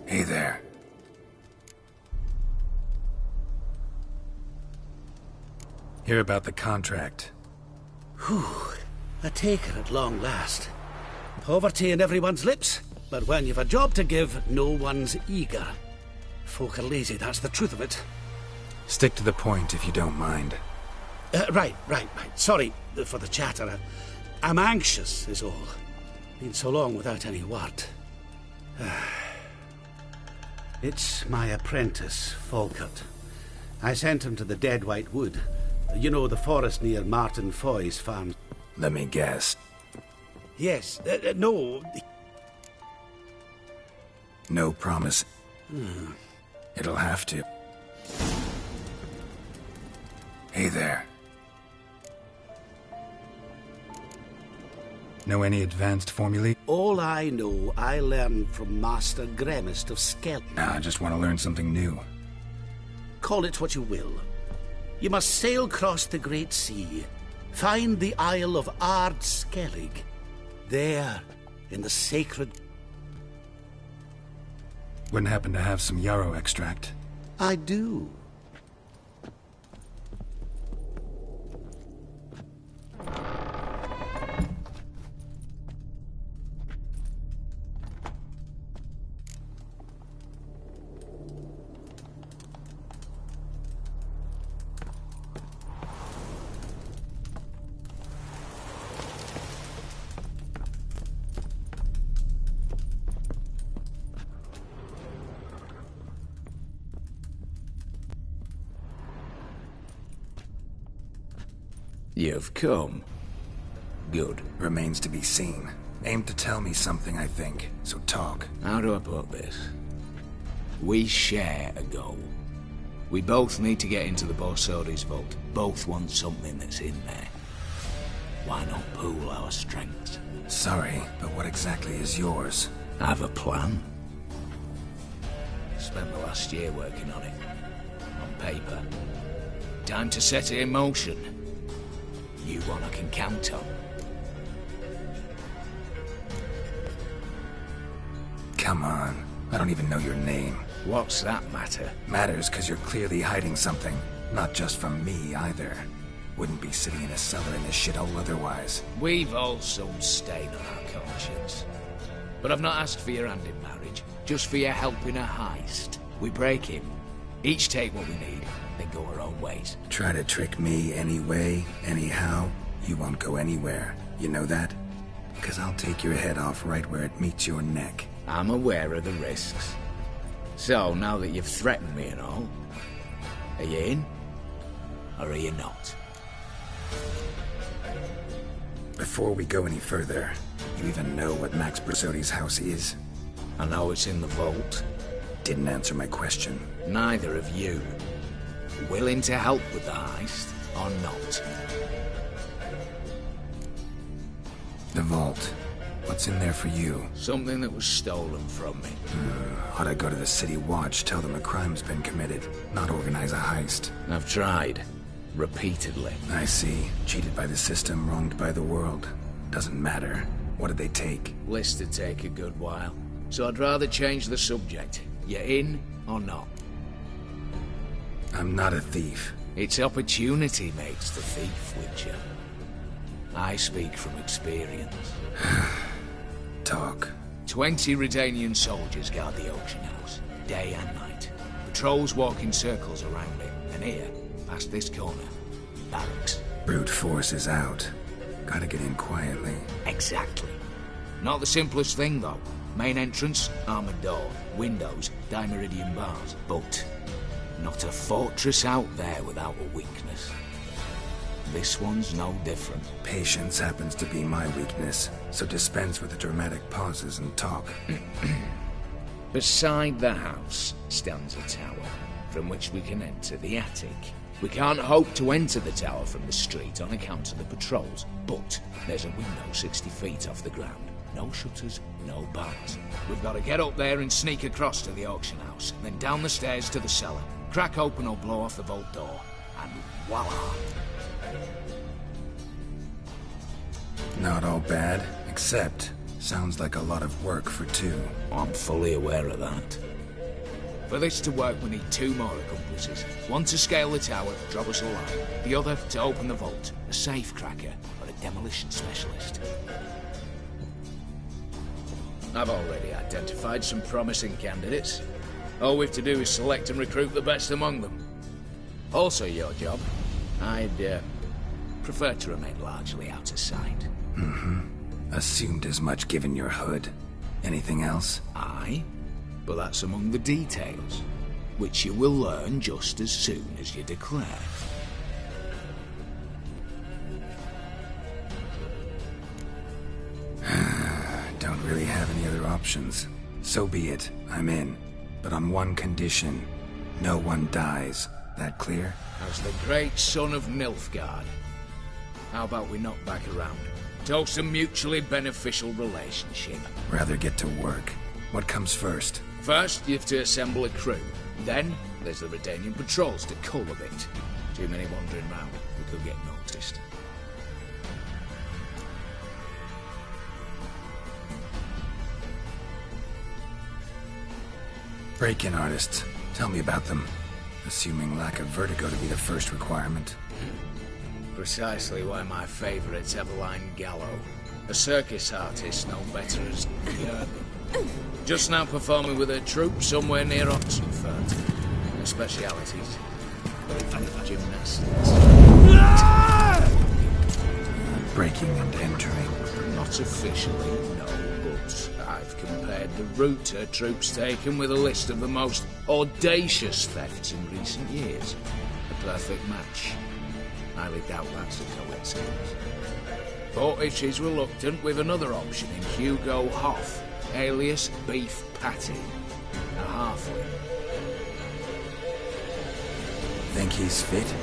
Hey there. Hear about the contract. Whew. A taker at long last. Poverty in everyone's lips, but when you've a job to give, no one's eager. Folk are lazy, that's the truth of it. Stick to the point if you don't mind. Right. Sorry for the chatter. I'm anxious, is all. Been so long without any word. It's my apprentice, Falkert. I sent him to the Dead White Wood. You know, the forest near Martin Foy's farm. Let me guess. Yes, no. No promise. It'll have to. Hey there. Know any advanced formulae? All I know, I learned from Master Gremist of Skell. Nah, I just want to learn something new. Call it what you will. You must sail across the Great Sea. Find the Isle of Ard Skellig. There, in the sacred... Wouldn't happen to have some yarrow extract? I do. You've come. Good. Remains to be seen. Aim to tell me something, I think. So talk. How do I put this? We share a goal. We both need to get into the Borsodi's vault. Both want something that's in there. Why not pool our strengths? Sorry, but what exactly is yours? I have a plan. Spent the last year working on it. On paper. Time to set it in motion. You one I can count on. Come on. I don't even know your name. What's that matter? Matters because you're clearly hiding something. Not just from me, either. Wouldn't be sitting in a cellar in this shithole otherwise. We've all some stain on our conscience. But I've not asked for your hand in marriage. Just for your help in a heist. We break him. Each take what we need, then go our own ways. Try to trick me anyway, anyhow, you won't go anywhere. You know that? Because I'll take your head off right where it meets your neck. I'm aware of the risks. So, now that you've threatened me and all, are you in? Or are you not? Before we go any further, you even know what Max Borsodi's house is? I know it's in the vault. Didn't answer my question. Neither of you. Willing to help with the heist, or not? The vault. What's in there for you? Something that was stolen from me. Ought I go to the City Watch, tell them a crime's been committed, not organize a heist? I've tried. Repeatedly. I see. Cheated by the system, wronged by the world. Doesn't matter. What did they take? List would take a good while. So I'd rather change the subject. You in, or not? I'm not a thief. It's opportunity makes the thief, Witcher. I speak from experience. Talk. 20 Redanian soldiers guard the auction house, day and night. Patrols walk in circles around it, and here, past this corner, barracks. Brute force is out. Gotta get in quietly. Exactly. Not the simplest thing, though. Main entrance, armored door, windows, dimeridian bars. But not a fortress out there without a weakness. This one's no different. Patience happens to be my weakness, so dispense with the dramatic pauses and talk. Beside the house stands a tower, from which we can enter the attic. We can't hope to enter the tower from the street on account of the patrols, but there's a window 60 feet off the ground. No shutters, no bars. We've got to get up there and sneak across to the auction house, then down the stairs to the cellar, crack open or blow off the vault door, and voila! Not all bad, except sounds like a lot of work for two. I'm fully aware of that. For this to work, we need 2 more accomplices. One to scale the tower, drop us a line. The other to open the vault, a safe cracker or a demolition specialist. I've already identified some promising candidates. All we have to do is select and recruit the best among them. Also your job. I'd prefer to remain largely out of sight. Assumed as much given your hood. Anything else? Aye, but that's among the details, which you will learn just as soon as you declare. Don't really have any other options. So be it, I'm in. But on one condition. No one dies. That clear? As the great son of Nilfgaard. How about we knock back around? Toast a mutually beneficial relationship. Rather get to work. What comes first? First, you have to assemble a crew. Then, there's the Redanian patrols to cull a bit. Too many wandering round. We could get noticed. Break-in artists. Tell me about them. Assuming lack of vertigo to be the first requirement. Precisely why my favourite's Eveline Gallo. A circus artist known better as Jurgen. Just now performing with her troupe somewhere near Oxenfurt. Her specialities. Gymnastics. Breaking and entering. Not officially, no, but I've compared the route her troope's taken with a list of the most audacious thefts in recent years. A perfect match. Highly doubt that's a coincidence. But if she's reluctant, with another option in Hugo Hoff, alias Beef Patty, a halfling. Think he's fit?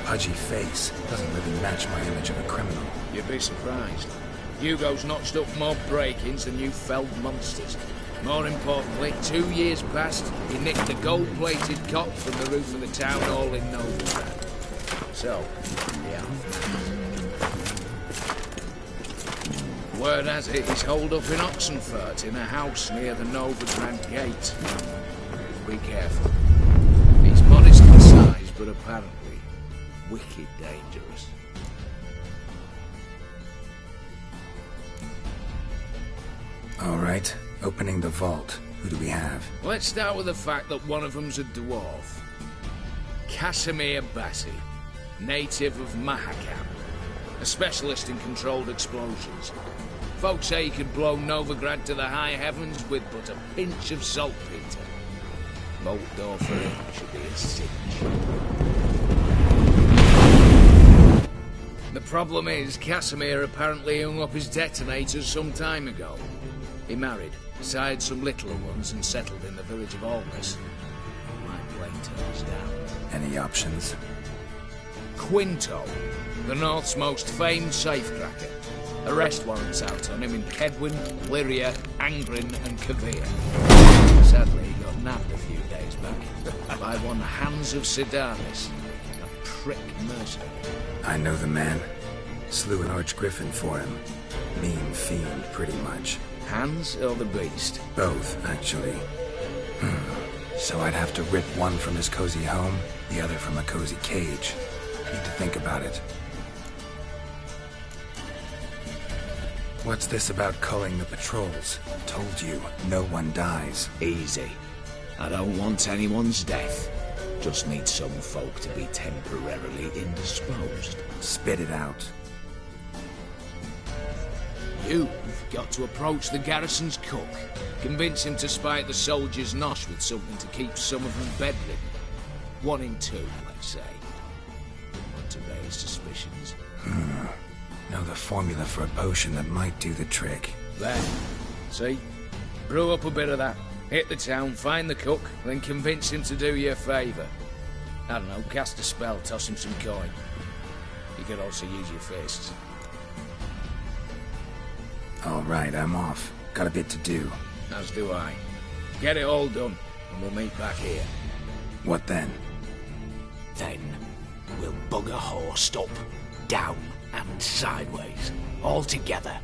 Pudgy face doesn't really match my image of a criminal. You'd be surprised. Hugo's notched up more break-ins than you felled monsters. More importantly, 2 years past, he nicked a gold-plated cop from the roof of the town hall in Novigrad. So, yeah. Word has it he's holed up in Oxenfurt in a house near the Novigrad gate. Be careful. He's modest in size, but apparently wicked dangerous. All right, opening the vault. Who do we have? Let's start with the fact that one of them's a dwarf. Casimir Bassi, native of Mahakam, a specialist in controlled explosions. Folks say he could blow Novigrad to the high heavens with but a pinch of saltpeter. Vault door for him should be a cinch. The problem is, Casimir apparently hung up his detonators some time ago. He married, sired some littler ones, and settled in the village of Alness. My plane turns down. Any options? Quinto, the North's most famed safecracker. Arrest warrants out on him in Kedwin, Lyria, Angrin, and Kavir. Sadly, he got nabbed a few days back by one Hans of Sedaris, a prick mercenary. I know the man. Slew an archgriffin for him. Mean fiend, pretty much. Hans or the beast? Both, actually. So I'd have to rip one from his cozy home, the other from a cozy cage. Need to think about it. What's this about culling the patrols? Told you, no one dies. Easy. I don't want anyone's death. Just need some folk to be temporarily indisposed. Spit it out. You've got to approach the garrison's cook. Convince him to spite the soldiers' nosh with something to keep some of them bedridden. 1 in 2, let's say. Not to raise suspicions. Know the formula for a potion that might do the trick. There. See? Brew up a bit of that. Hit the town, find the cook, then convince him to do you a favour. I don't know, cast a spell, toss him some coin. You could also use your fists. All right, I'm off. Got a bit to do. As do I. Get it all done, and we'll meet back here. What then? Then, we'll bugger horsed up, down, and sideways. All together.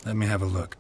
Let me have a look.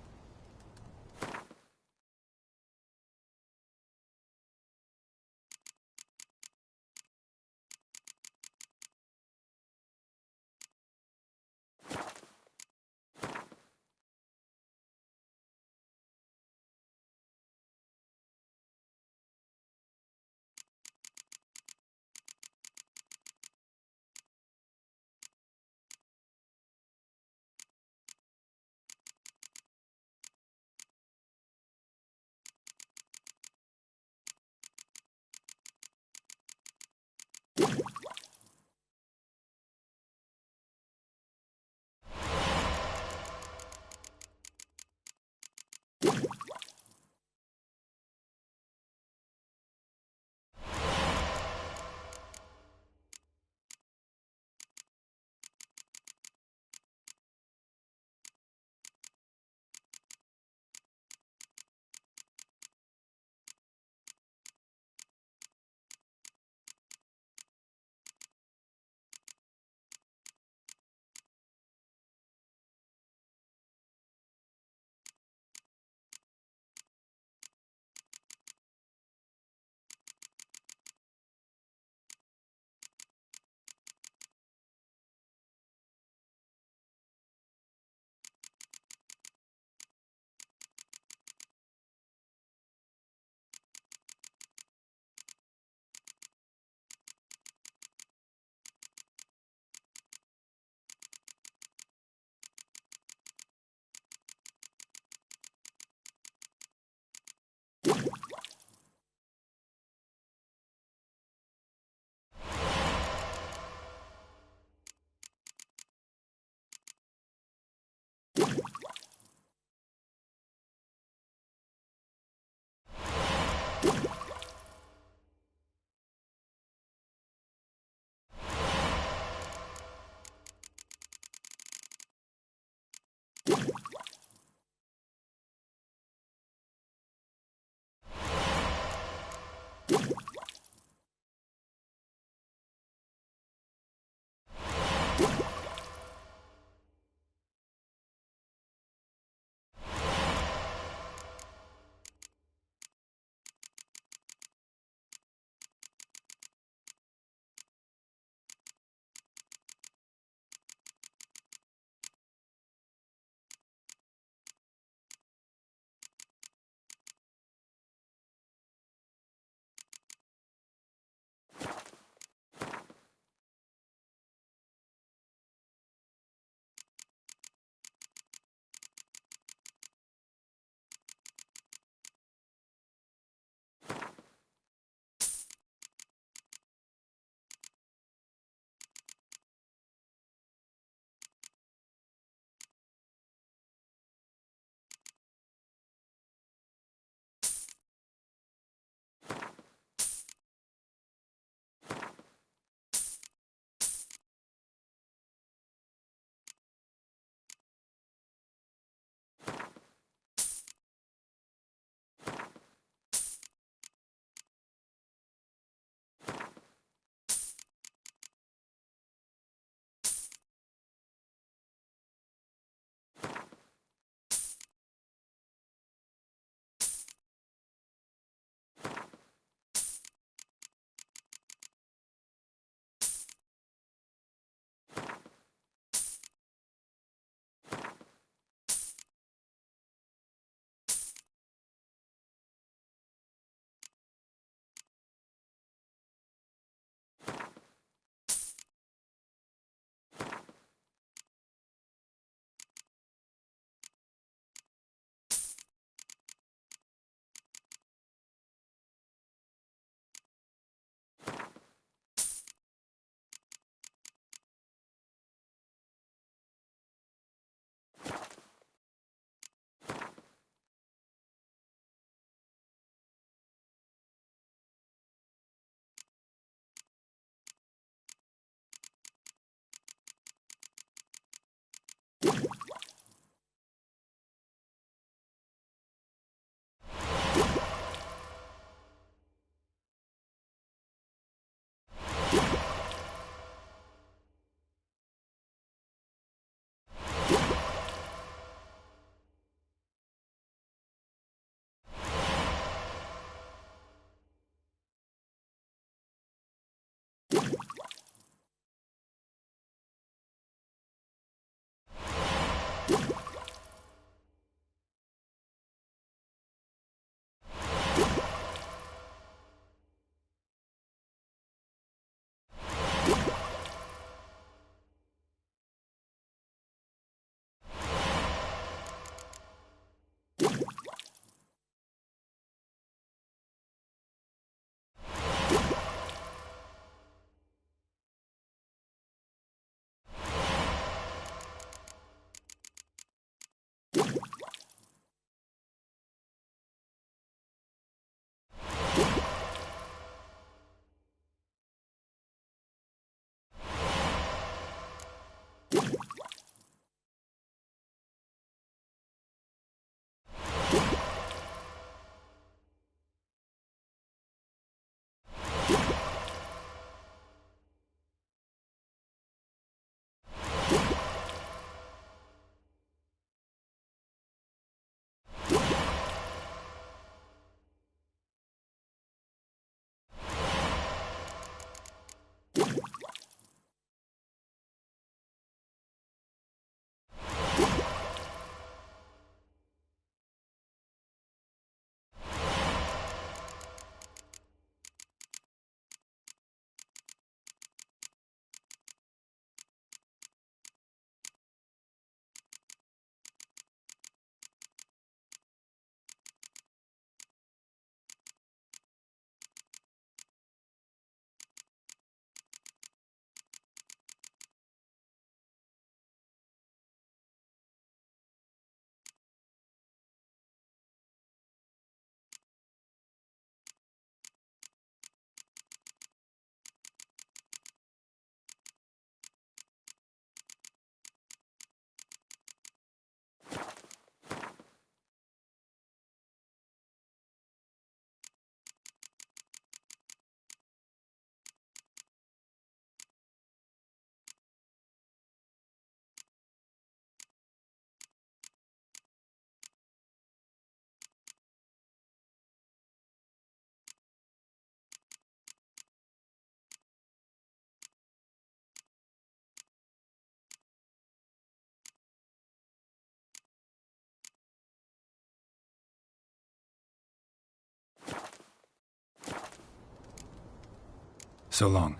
So long.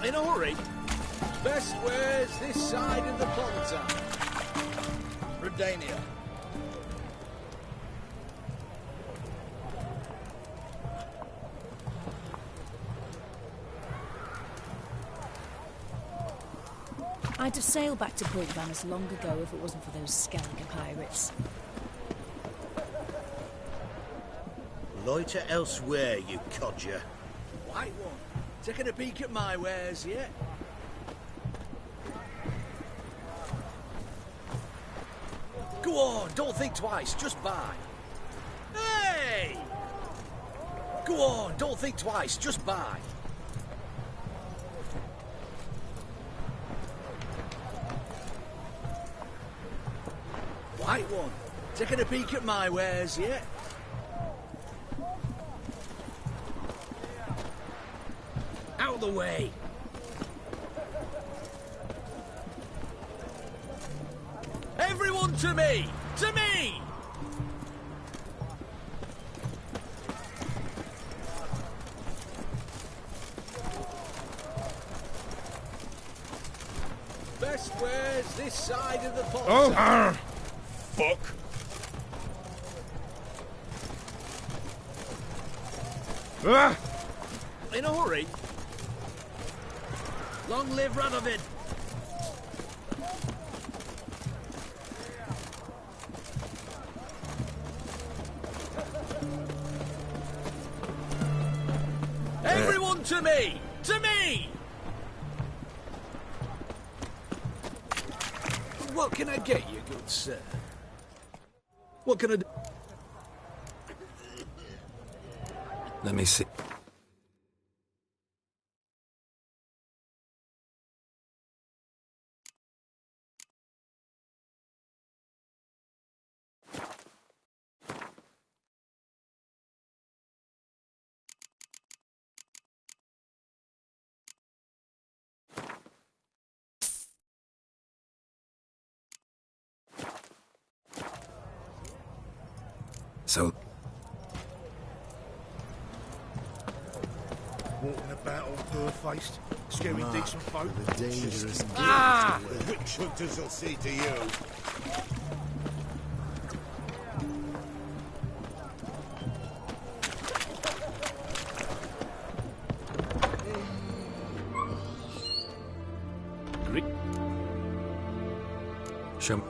In a hurry? Best where's this side of the Ponta? Redania. I'd have sailed back to Port Vanus long ago if it wasn't for those Skellige pirates. Loiter elsewhere, you codger. White one. Taking a peek at my wares yet? Go on, don't think twice, just buy. Hey! Go on, don't think twice, just buy. White one. Taking a peek at my wares yet? Out of the way. Everyone to me! To me! Best wares this side of the pond. Oh, fuck. Ah! In a hurry? Long live Radovid! Everyone to me! To me! What can I get you, good sir? What can I do? Let me see. So, Walking about all fur-faced, scaring decent folk. Dangerous. Ah! The witch hunters will see to you. show.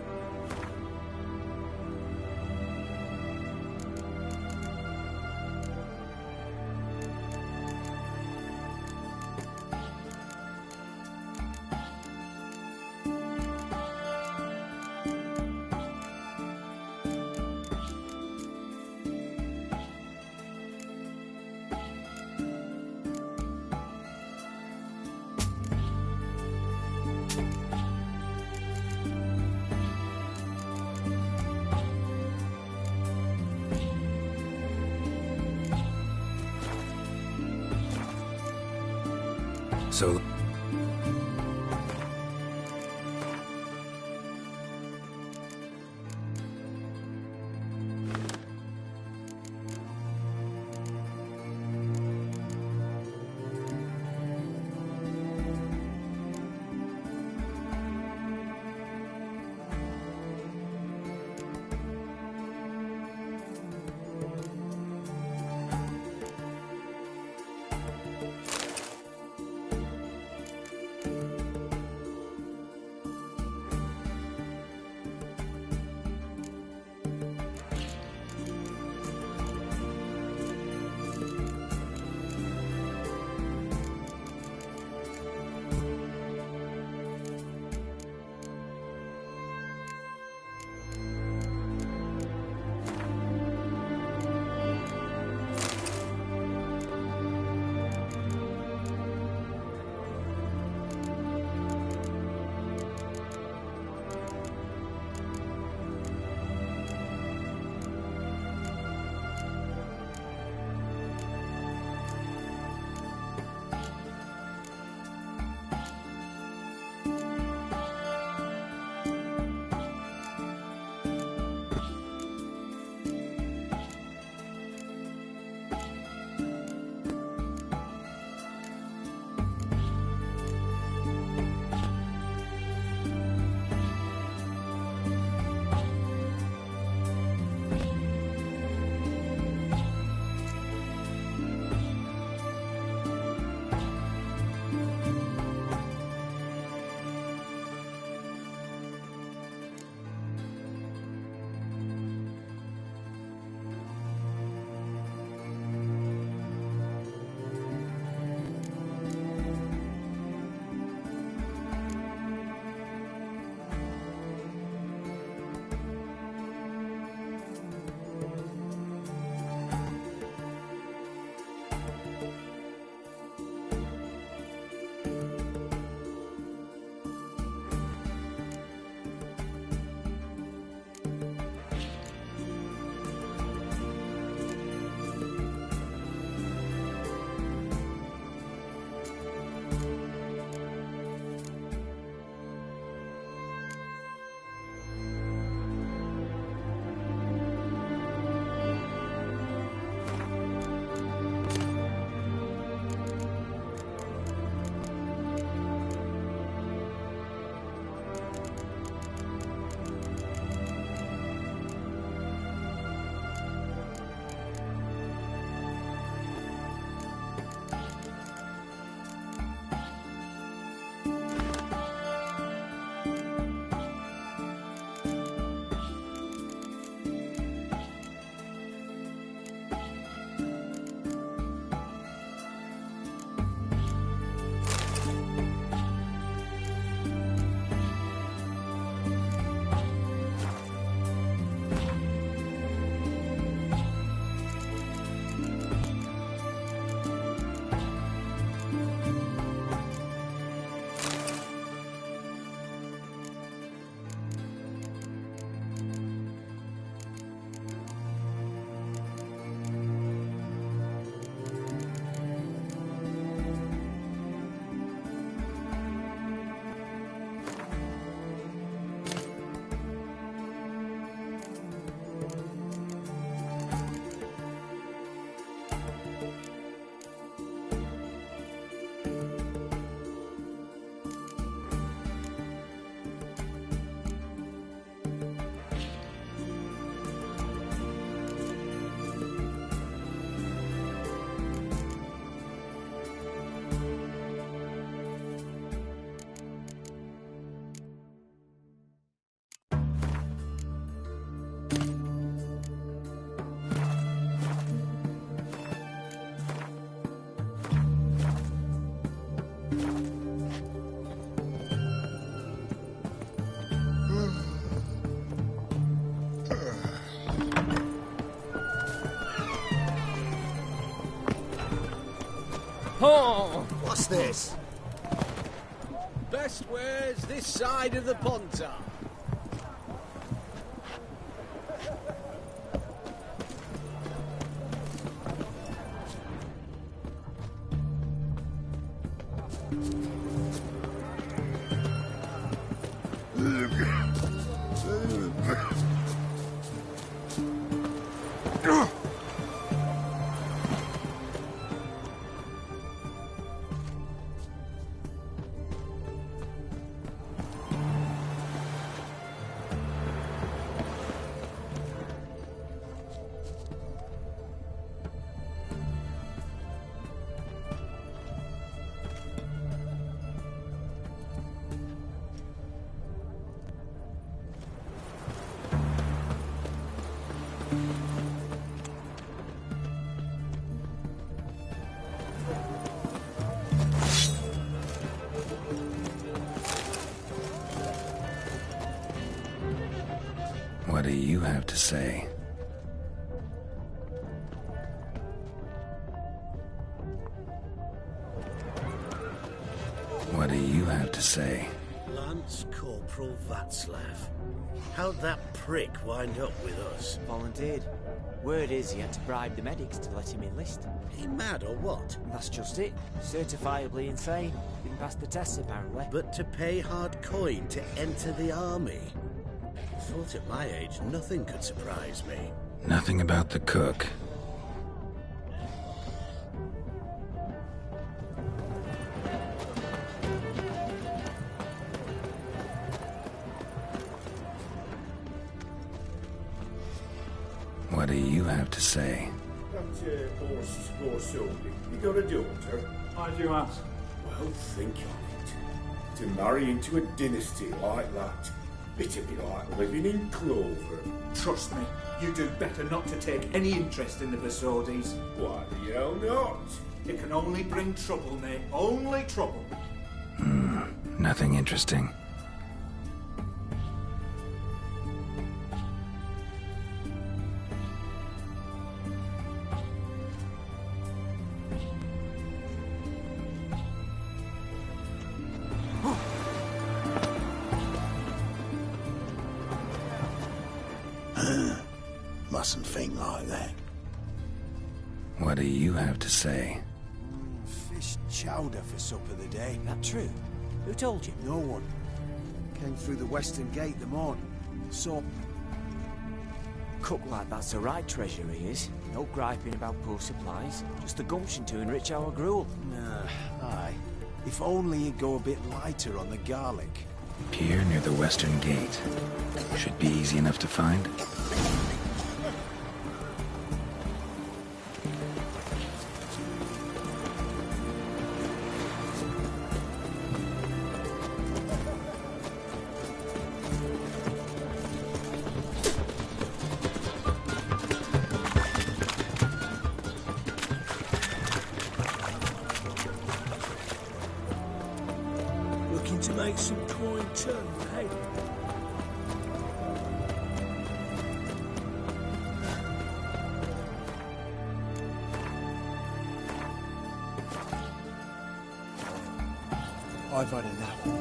So, Oh! What's this? Best wares this side of the Pontar. What do you have to say? What do you have to say? Lance Corporal Václav. How'd that prick wind up with us? Volunteered. Word is he had to bribe the medics to let him enlist. He mad or what? That's just it. Certifiably insane. Didn't pass the tests apparently. But to pay hard coin to enter the army? Thought at my age nothing could surprise me. Nothing about the cook. What do you have to say? You got a daughter? Why do you ask? Well, think on it. To marry into a dynasty like that, it'd be like living in clover. Trust me, you do better not to take any interest in the Vasordis. Why the hell not? It can only bring trouble, mate. Only trouble. Nothing interesting. Mustn't think like that. What do you have to say? Fish chowder for supper the day. That true? Who told you? No one. Came through the western gate the morning. So, Cook like that's the right treasure he is. No griping about poor supplies. Just the gumption to enrich our gruel. aye. If only he'd go a bit lighter on the garlic. Pier near the western gate. Should be easy enough to find. Looking to make some coin too, hey? I've had enough of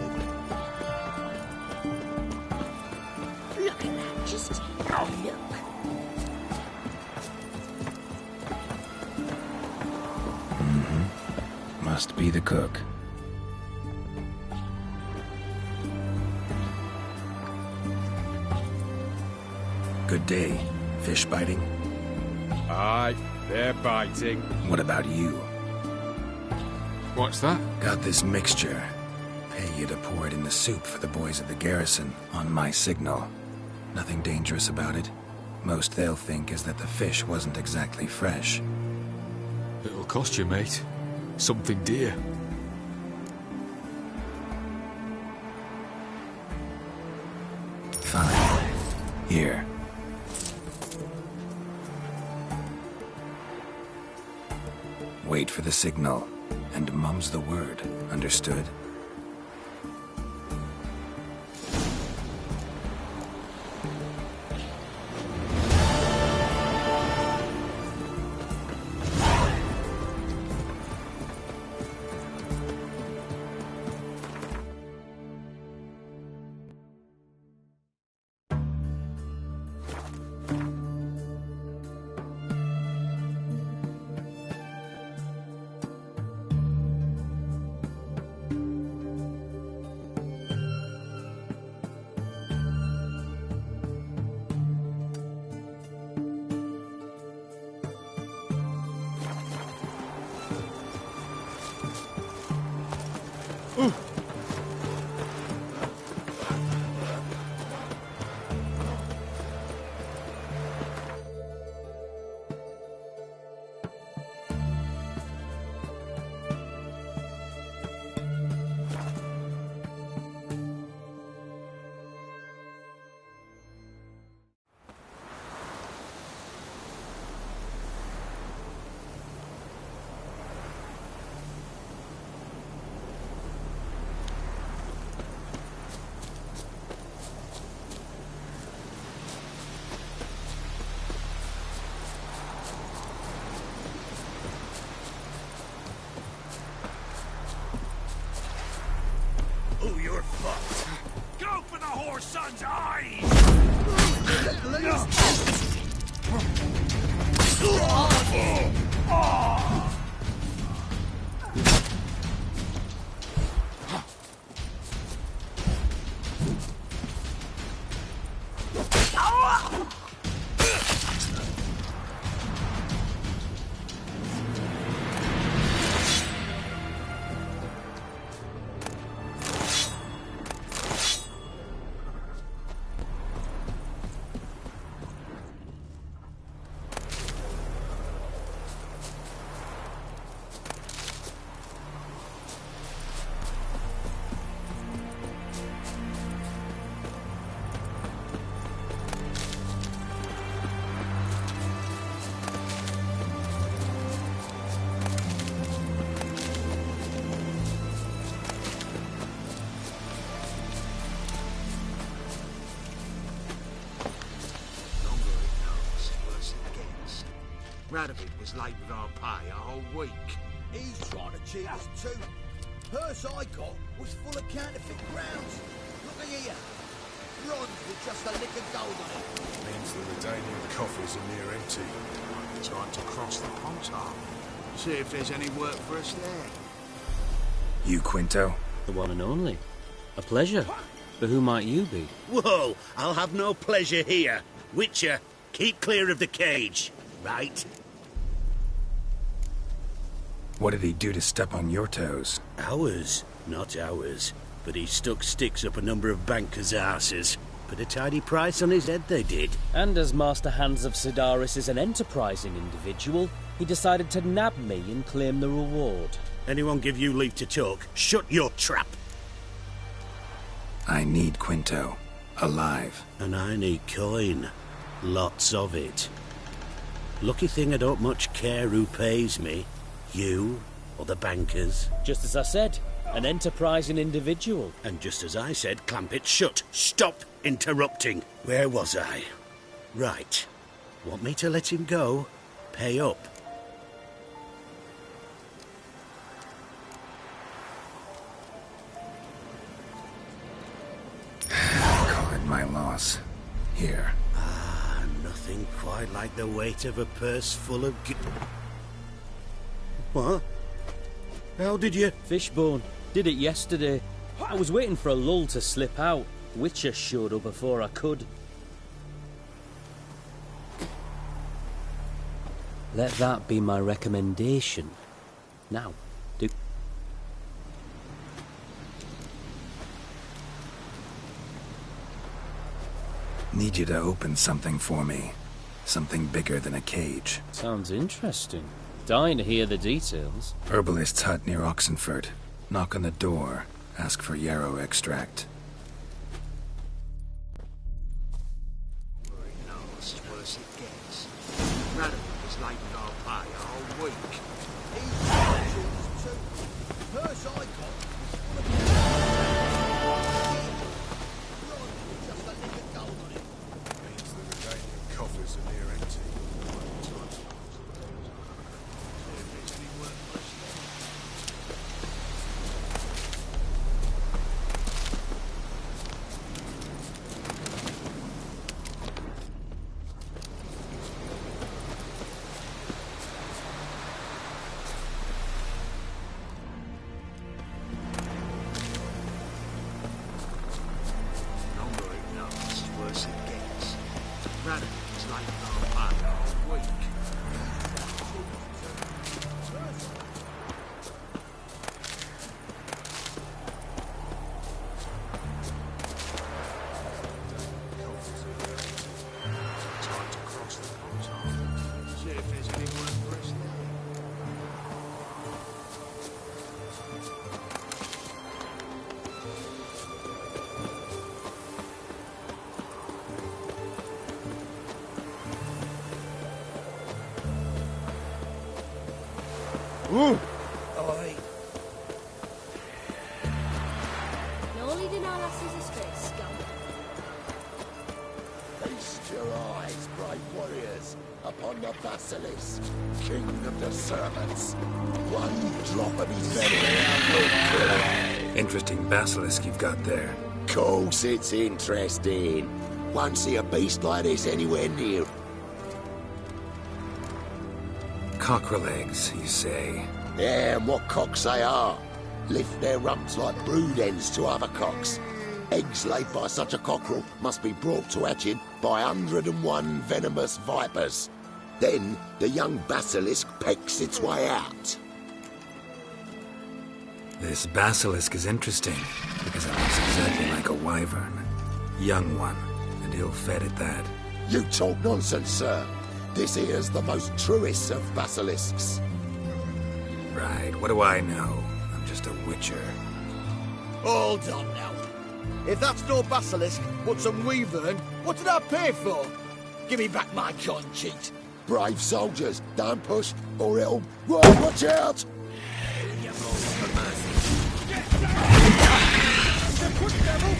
it. Look at that, just look. Must be the cook. Good day. Fish biting? Aye, they're biting. What about you? What's that? Got this mixture. Pay you to pour it in the soup for the boys at the garrison on my signal. Nothing dangerous about it. Most they'll think is that the fish wasn't exactly fresh. It'll cost you, mate. Something dear. Fine. Here. Wait for the signal, and mum's the word. Understood? Oh, you're fucked. Go for the whore's son's eyes! Radovid was late with our pay a whole week. He's trying to cheat us too. Purse I got was full of counterfeit crowns. Look here. Bronze with just a lick of gold on it. Means the Redanian coffers are near empty. Time to cross the Pontar. See if there's any work for us there. You, Quinto? The one and only. A pleasure. But who might you be? Whoa, I'll have no pleasure here. Witcher, keep clear of the cage. Right? What did he do to step on your toes? Ours, not ours. But he stuck sticks up a number of bankers' arses. Put a tidy price on his head, they did. And as Master Hans of Sidaris is an enterprising individual, he decided to nab me and claim the reward. Anyone give you leave to talk? Shut your trap! I need Quinto. Alive. And I need coin. Lots of it. Lucky thing I don't much care who pays me. You or the bankers. Just as I said, an enterprising individual. And just as I said, clamp it shut. Stop interrupting. Where was I? Right. Want me to let him go? Pay up. Call it my loss. Here. Nothing quite like the weight of a purse full of What? How did you? Fishbone. Did it yesterday. I was waiting for a lull to slip out. Witcher showed up before I could. Let that be my recommendation. Now, do... Need you to open something for me. Something bigger than a cage. Sounds interesting. Dying to hear the details. Herbalist's hut near Oxenford. Knock on the door. Ask for yarrow extract. Last, worse it gets. Radovid was late with our pay a whole week. He's trying to cheat us too. Purse I got was full of bronze with just a lick of gold on it. Means the Redanian coffers are near empty. if there's anyone for us there. Ooh! No leading our lasses astray, scum. Feast your eyes, brave warriors, upon the Basilisk, king of the servants. One drop of his venom will kill him. Interesting basilisk you've got there. Course it's interesting. Won't see a beast like this anywhere near. Cockerel eggs, you say? Yeah, and what cocks they are. Lift their rumps like brood hens to other cocks. Eggs laid by such a cockerel must be brought to hatching by 101 venomous vipers. Then the young basilisk pecks its way out. This basilisk is interesting, because it looks exactly like a wyvern. Young one, and ill-fed at that. You talk nonsense, sir. This here's the most truest of basilisks. Right, what do I know? I'm just a witcher. Hold on now. If that's no basilisk, but some wyvern, what did I pay for? Give me back my cotton cheat. Brave soldiers, don't push, or it'll... Whoa, watch out! You moans for mercy. Get down! The quick devil!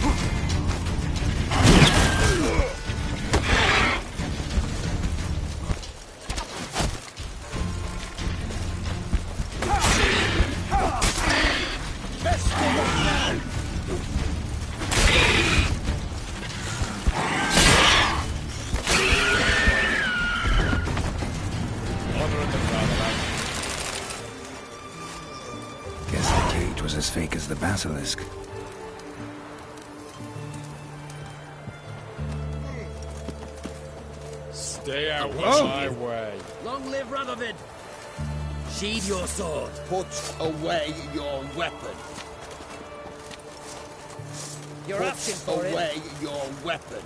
Guess the cage was as fake as the basilisk. Stay out of my way. Long live Radovid! Sheathe your sword. Put away your weapon. You're asking for it. Put away your weapon.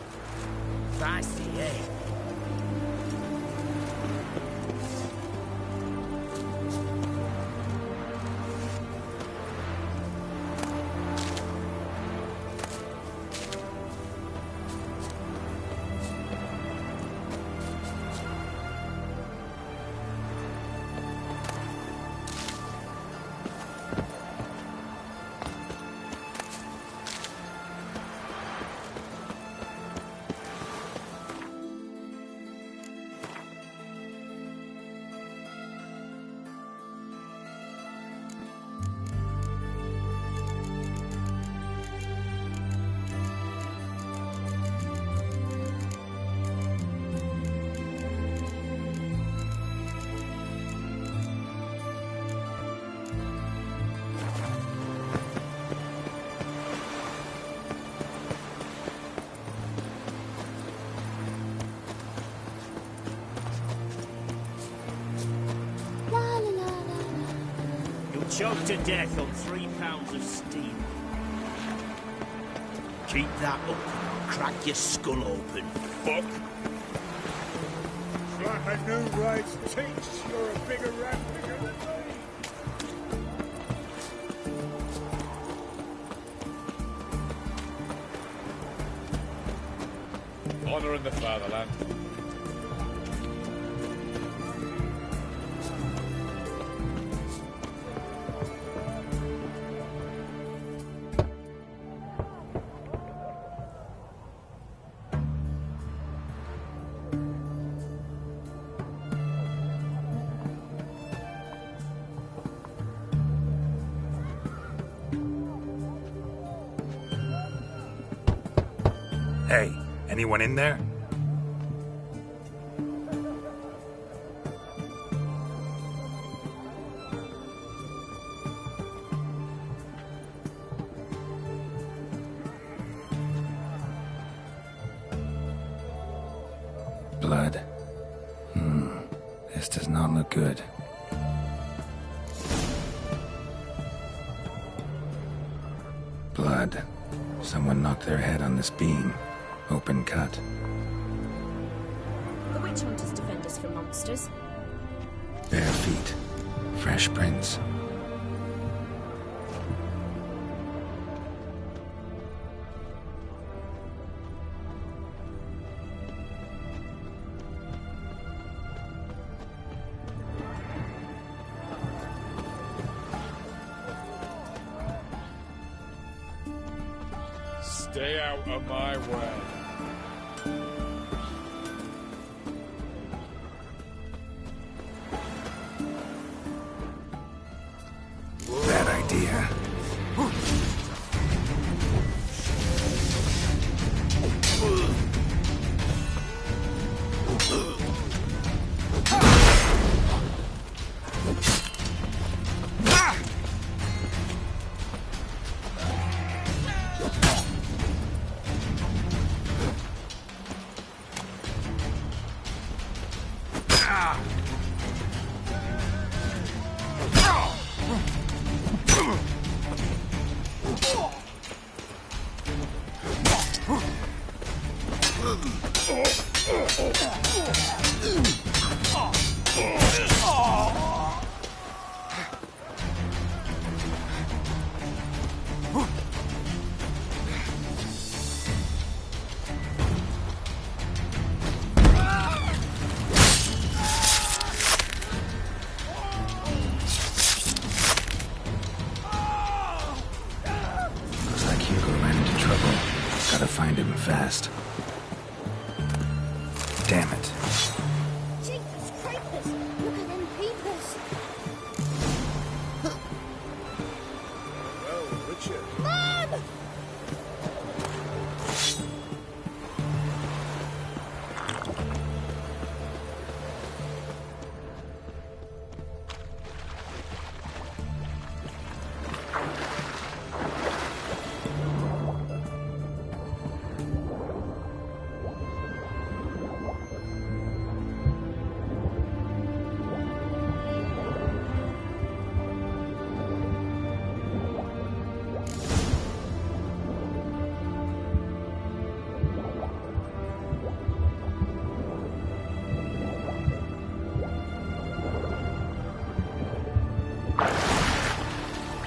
I see, eh? Choked to death on 3 pounds of steam. Keep that up, and I'll crack your skull open, fuck. Like a new race teach, you're a bigger rat bigger than me. Honor in the fatherland. Hey, anyone in there? Blood. This does not look good. Blood. Someone knocked their head on this beam. Open cut. The witch hunters defend us from monsters. feet. Fresh prints. Stay out of my way. Bad idea. Gotta find him fast. Damn it. Jeepers creepers! Look at them peepers! Well, Richard. Mom!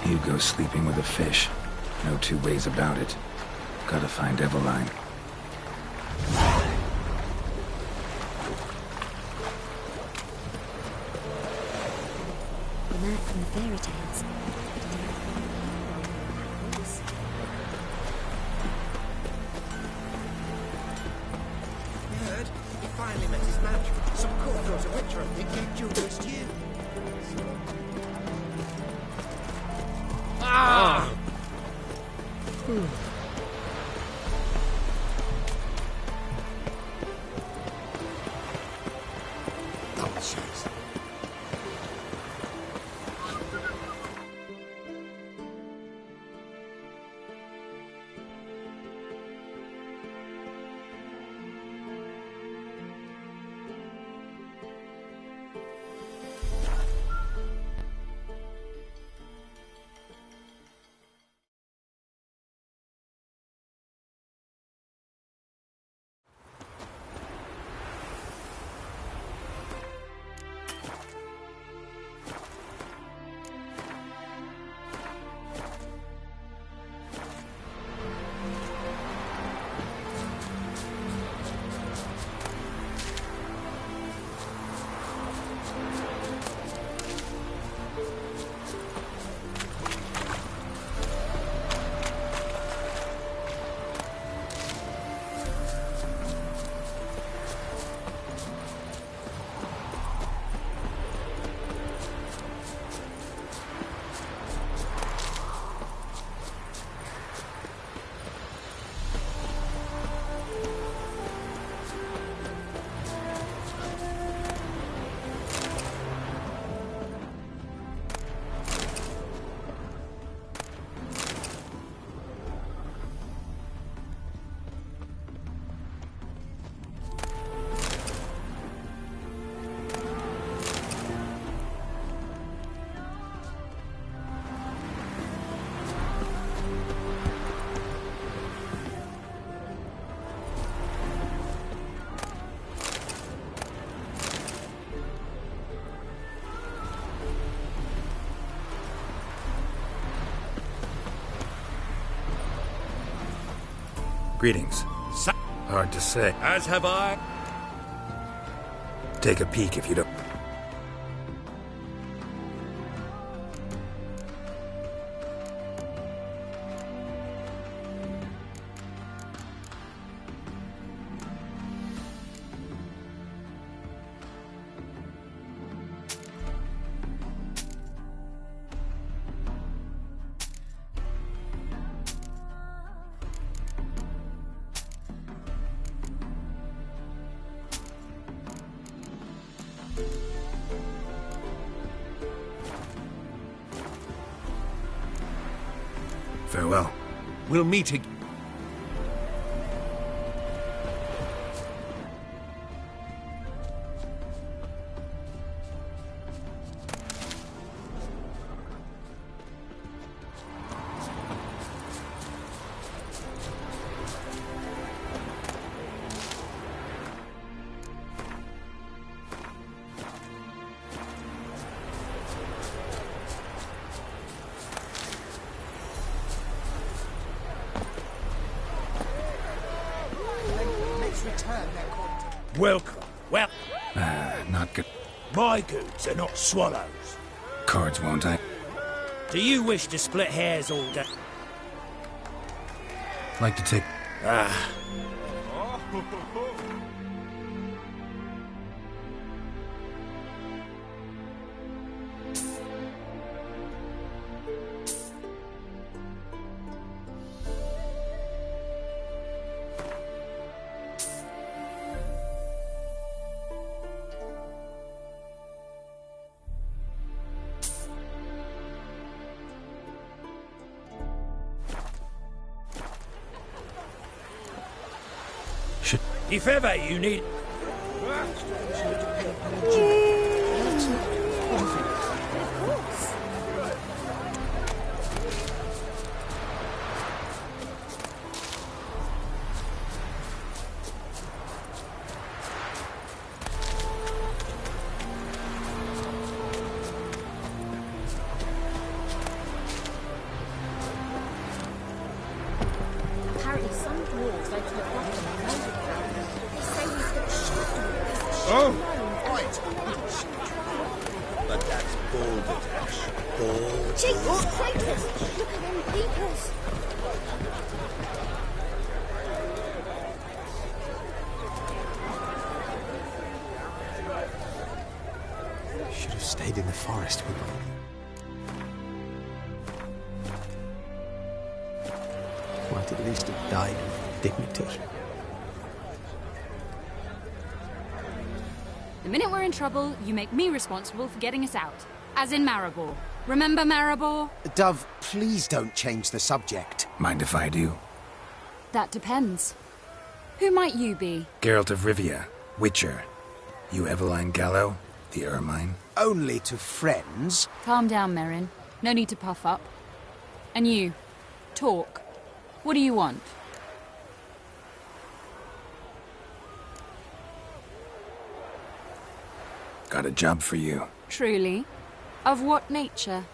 Hugo's sleeping with a fish. No two ways about it. Gotta find Eveline. The man from the fairy tales. You heard? He finally met his match. Some cutthroat of Witcher, I think, gave Jude just you. Ah! Greetings. Hard to say. As have I. Take a peek if you don't... Farewell. We'll meet again. Welcome. Well, not good. my goods are not swallows. Cards, won't I? Do you wish to split hairs all day? Like to take... If ever you need... Apparently some dwarves go to the bottom and know the ground. They say we could shoot Oh! Right. But that's balderdash. Balderdash. Jesus Christ! Look at them peepers! Should have stayed in the forest with me. Might at least have died with dignity. The minute we're in trouble, you make me responsible for getting us out. As in Maribor. Remember Maribor? Dove, please don't change the subject. Mind if I do? That depends. Who might you be? Geralt of Rivia, Witcher. You Eveline Gallo, the Ermine? Only to friends. Calm down, Merrin. No need to puff up. And you, talk. What do you want? Got a job for you. Truly? Of what nature?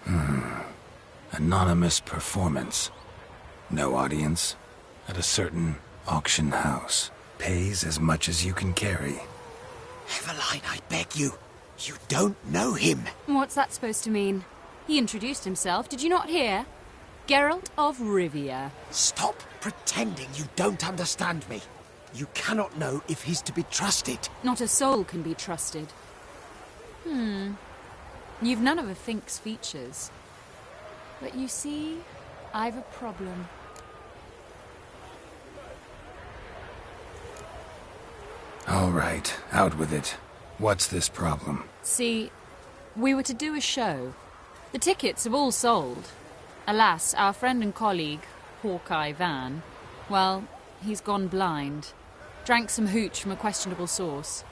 Anonymous performance. No audience. At a certain auction house. Pays as much as you can carry. Eveline, I beg you. You don't know him. What's that supposed to mean? He introduced himself, did you not hear? Geralt of Rivia. Stop pretending you don't understand me. You cannot know if he's to be trusted. Not a soul can be trusted. You've none of a Fink's features. But you see, I've a problem. All right, out with it. What's this problem? See, we were to do a show. The tickets have all sold. Alas, our friend and colleague, Hawkeye Van, well, he's gone blind. Drank some hooch from a questionable source.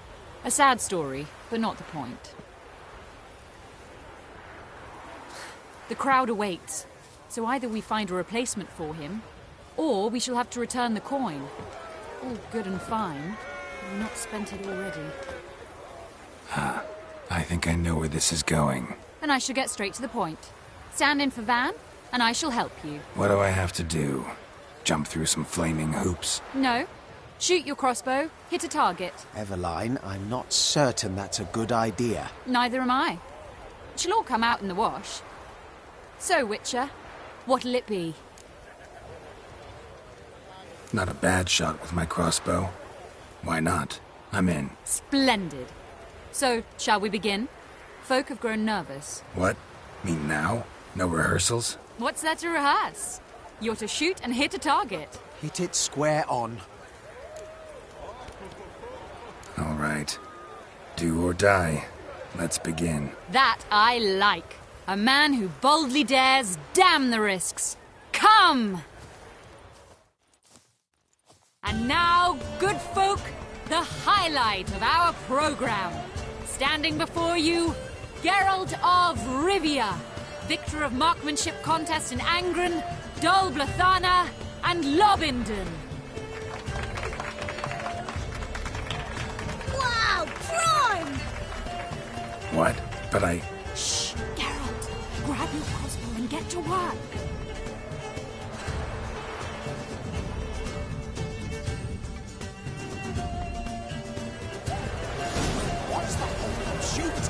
A sad story, but not the point. The crowd awaits, so either we find a replacement for him, or we shall have to return the coin. All good and fine, but we've not spent it already. I think I know where this is going. Then I shall get straight to the point. Stand in for Van, and I shall help you. What do I have to do? jump through some flaming hoops. No. Shoot your crossbow, hit a target. Eveline, I'm not certain that's a good idea. Neither am I. It shall all come out in the wash. So, Witcher, what'll it be? Not a bad shot with my crossbow. Why not? I'm in. Splendid. So, shall we begin? Folk have grown nervous. What? Mean now? No rehearsals? What's there to rehearse? You're to shoot and hit a target. Hit it square on. All right. Do or die. Let's begin. That I like. A man who boldly dares, damn the risks. Come! And now, good folk, the highlight of our program. Standing before you, Geralt of Rivia, victor of marksmanship contest in Angren, Dol Blathana, and Lobindon. Wow, prime! What? But I... Shh, Geralt. Grab your crossbow and get to work. What's the whole shoot?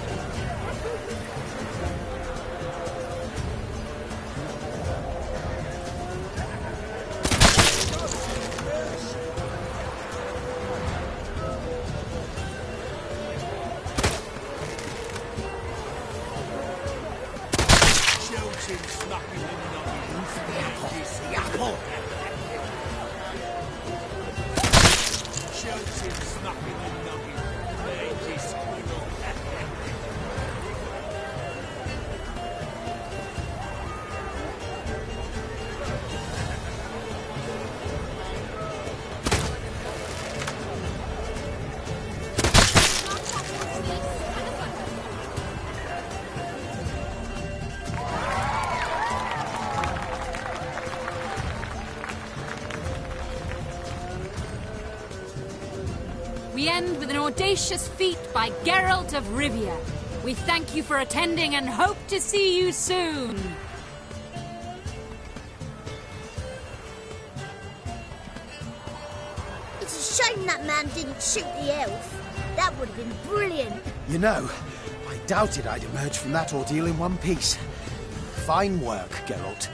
We end with an audacious feat by Geralt of Rivia. We thank you for attending and hope to see you soon. It's a shame that man didn't shoot the elf. That would have been brilliant. You know, I doubted I'd emerge from that ordeal in one piece. Fine work, Geralt.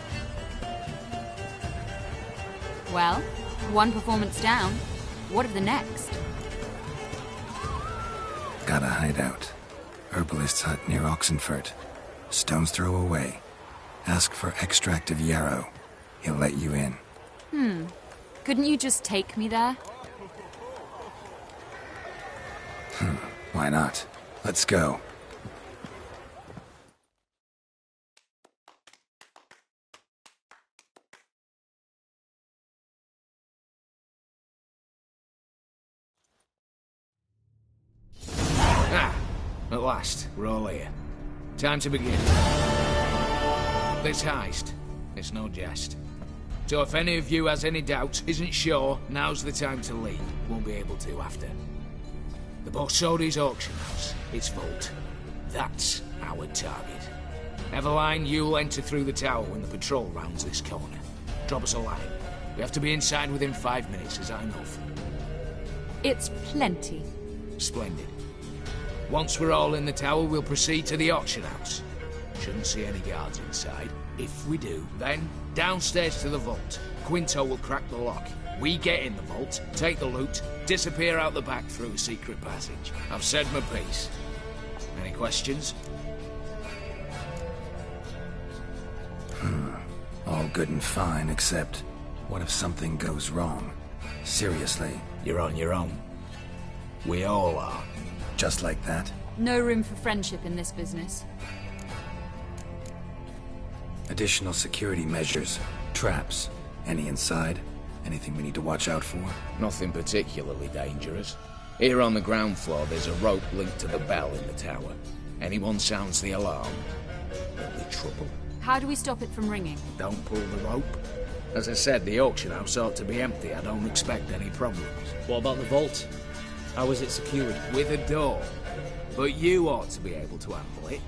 Well, one performance down. What of the next? Got a hideout. Herbalist's hut near Oxenfurt. Stone's throw away. Ask for extract of yarrow. He'll let you in. Couldn't you just take me there? Why not? Let's go. At last, we're all here. Time to begin. This heist, it's no jest. So if any of you has any doubts, isn't sure, now's the time to leave. Won't be able to after. The Borsodi's auction house, its vault. That's our target. Eveline, you'll enter through the tower when the patrol rounds this corner. Drop us a line. We have to be inside within 5 minutes, is that enough? It's plenty. Splendid. Once we're all in the tower, we'll proceed to the auction house. Shouldn't see any guards inside. If we do, then downstairs to the vault. Quinto will crack the lock. We get in the vault, take the loot, disappear out the back through a secret passage. I've said my piece. Any questions? All good and fine, except... what if something goes wrong? Seriously. You're on your own. We all are. Just like that? No room for friendship in this business. Additional security measures. Traps. Any inside? Anything we need to watch out for? Nothing particularly dangerous. Here on the ground floor, there's a rope linked to the bell in the tower. Anyone sounds the alarm, there'll be trouble. How do we stop it from ringing? Don't pull the rope. As I said, the auction house ought to be empty. I don't expect any problems. What about the vault? How is it secured? With a door. But you ought to be able to handle it.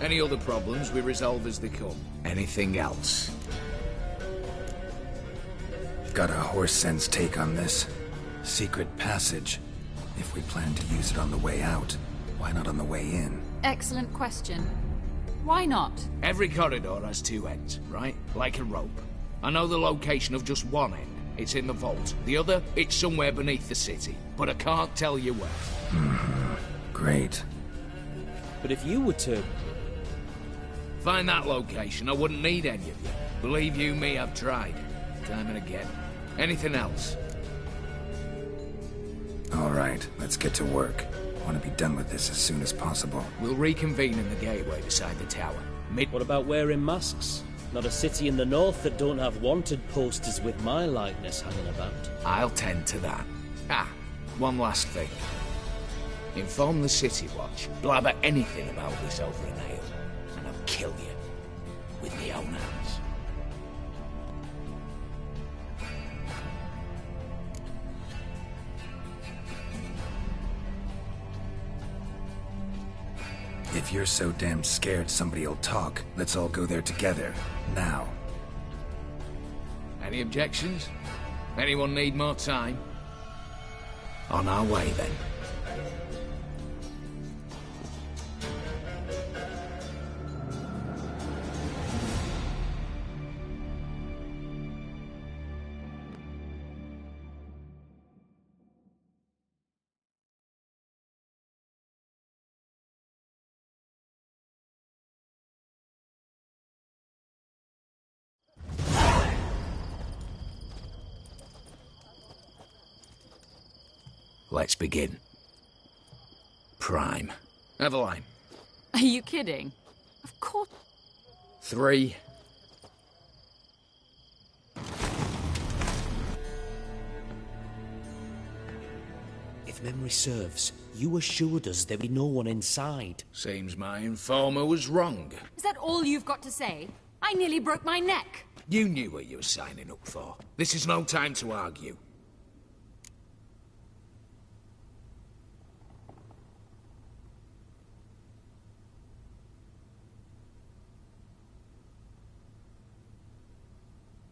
Any other problems we resolve as they come. Anything else? I've got a horse sense take on this. Secret passage. If we plan to use it on the way out, why not on the way in? Excellent question. Why not? Every corridor has two ends, right? Like a rope. I know the location of just one end. It's in the vault. The other, it's somewhere beneath the city. But I can't tell you where. Great. But if you were to... find that location, I wouldn't need any of you. Believe you me, I've tried. Time and again. Anything else? All right, let's get to work. I want to be done with this as soon as possible. We'll reconvene in the gateway beside the tower. What about wearing masks? Not a city in the north that don't have wanted posters with my likeness hanging about. I'll tend to that. One last thing. Inform the City Watch. Blabber anything about this over an ale, and I'll kill you. With my own hands. If you're so damn scared somebody'll talk, let's all go there together. Now. Any objections? Anyone need more time? On our way, then. Let's begin. Prime. Eveline. Are you kidding? Of course. 3. If memory serves, you assured us there'd be no one inside. Seems my informer was wrong. Is that all you've got to say? I nearly broke my neck. You knew what you were signing up for. This is no time to argue.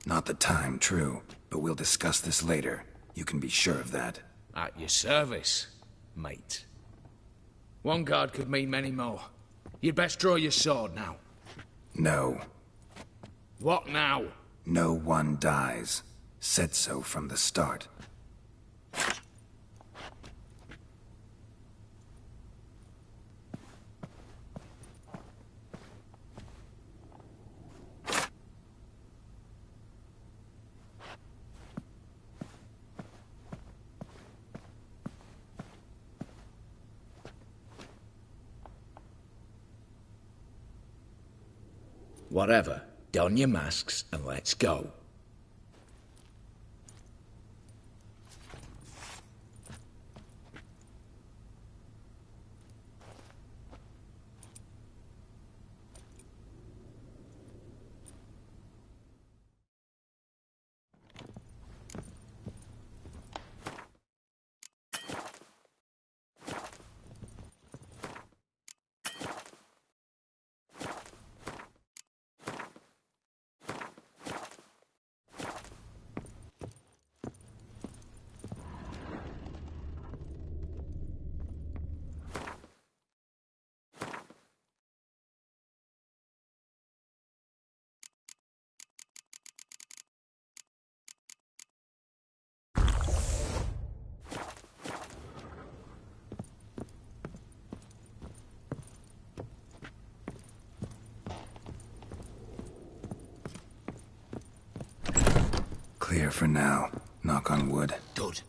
Not the time, true. But we'll discuss this later. You can be sure of that. At your service, mate. One guard could mean many more. You'd best draw your sword now. No. What now? No one dies. Said so from the start. Whatever. Don your masks and let's go. Clear for now. Knock on wood. Good.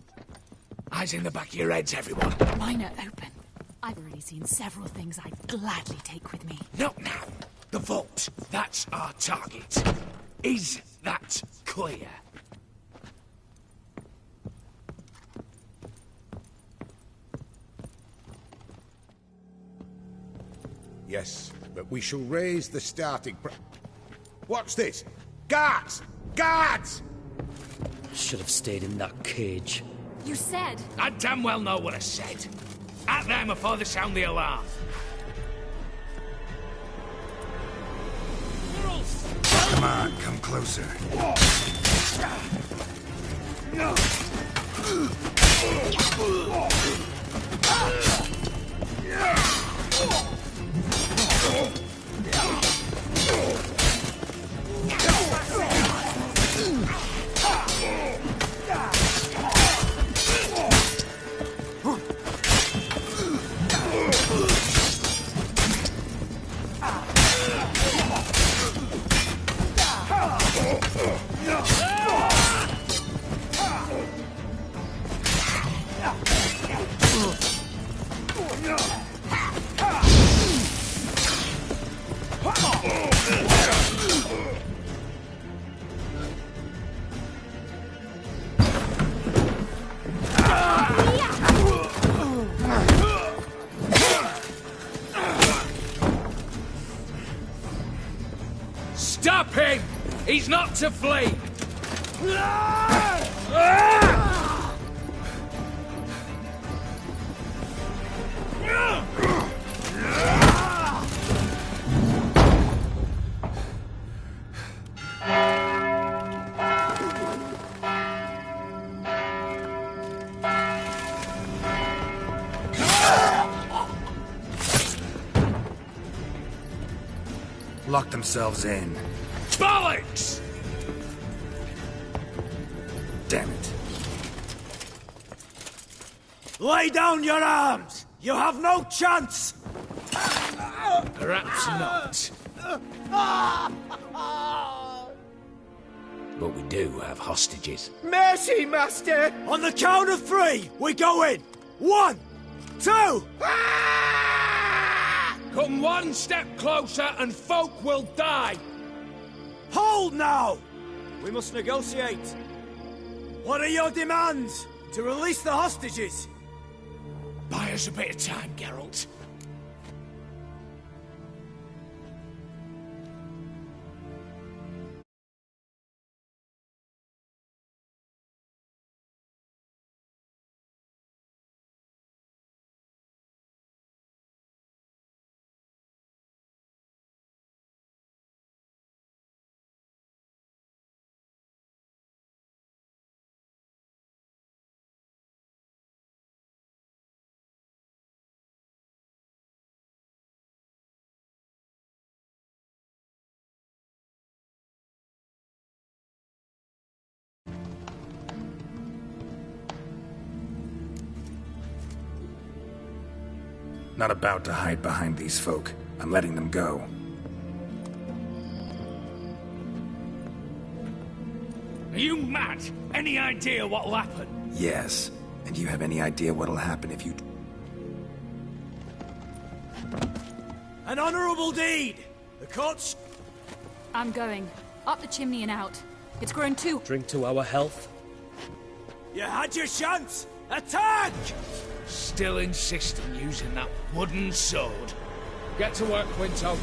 Eyes in the back of your heads, everyone. Mine are open. I've already seen several things I'd gladly take with me. Not now. The vault. That's our target. Is that clear? Yes, but we shall raise the starting What's this? Guards! Guards! Should have stayed in that cage. You said... I damn well know what I said. At them before they sound the alarm. Come on, come closer. Stop him! He's not to flee! Lock themselves in. Bollocks! Damn it. Lay down your arms! You have no chance! Perhaps not. But we do have hostages. Mercy, Master! On the count of 3, we go in! 1, 2... Come one step closer and folk will die! Hold now! We must negotiate. What are your demands? To release the hostages? Buy us a bit of time, Geralt. Not about to hide behind these folk. I'm letting them go. Are you mad? Any idea what'll happen? Yes. And do you have any idea what'll happen if you... An honourable deed! The court's... I'm going. Up the chimney and out. It's grown too... Drink to our health. You had your chance! Attack! Still insist on using that wooden sword. Get to work, Quinto.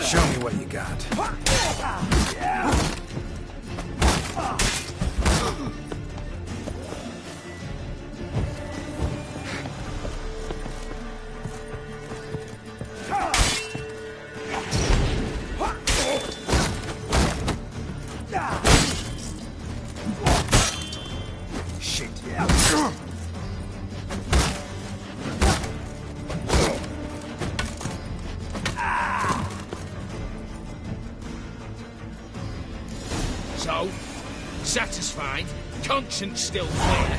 Show me what you got. Shit. Satisfied? Conscience still clear?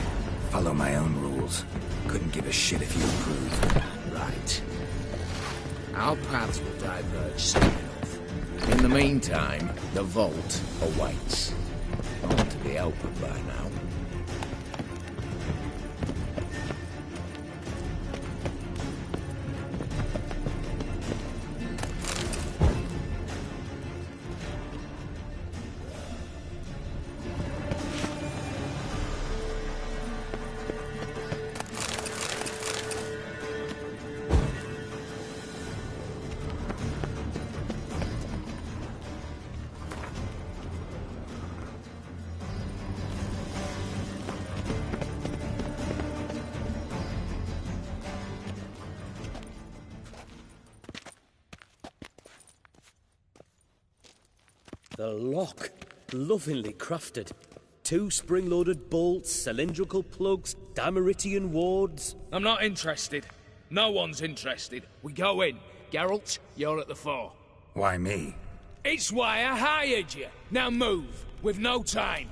Follow my own rules. Couldn't give a shit if you approved. Right. Our paths will diverge soon enough. In the meantime, the vault awaits. I want to be open by now. The lock. Lovingly crafted. 2 spring-loaded bolts, cylindrical plugs, Dameritian wards. I'm not interested. No one's interested. We go in. Geralt, you're at the fore. Why me? It's why I hired you. Now move. We've no time.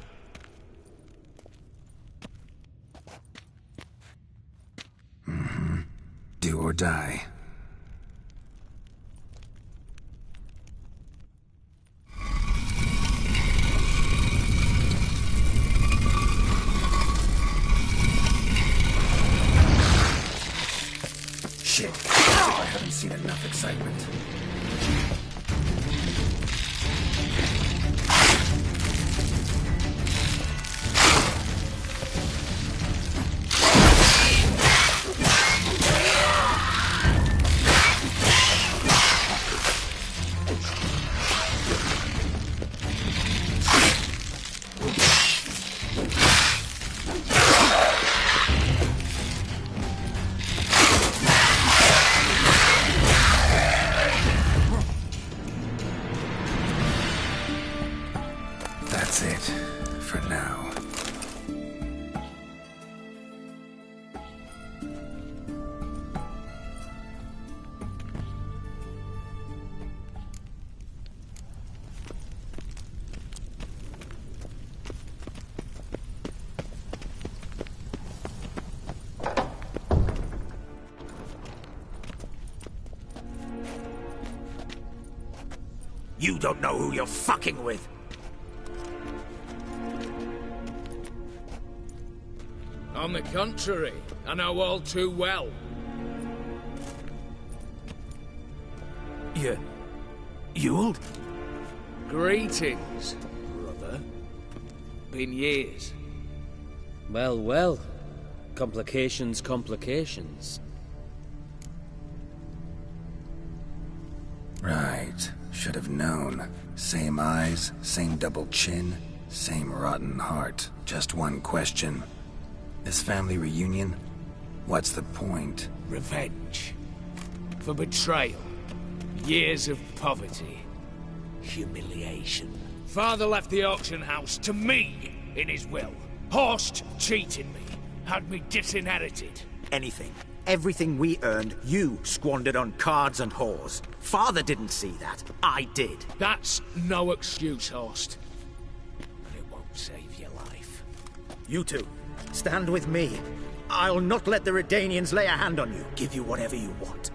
Do or die. Shit. I haven't seen enough excitement. That's it, for now. You don't know who you're fucking with. On the contrary, I know all too well. Ewald? Greetings, brother. Been years. Well, well. Complications, complications. Right. Should have known. Same eyes, same double chin, same rotten heart. Just one question. This family reunion? What's the point? Revenge. For betrayal. Years of poverty. Humiliation. Father left the auction house to me in his will. Horst cheated me. Had me disinherited. Anything. Everything we earned, you squandered on cards and whores. Father didn't see that. I did. That's no excuse, Horst. And it won't save your life. You two, stand with me. I'll not let the Redanians lay a hand on you. Give you whatever you want.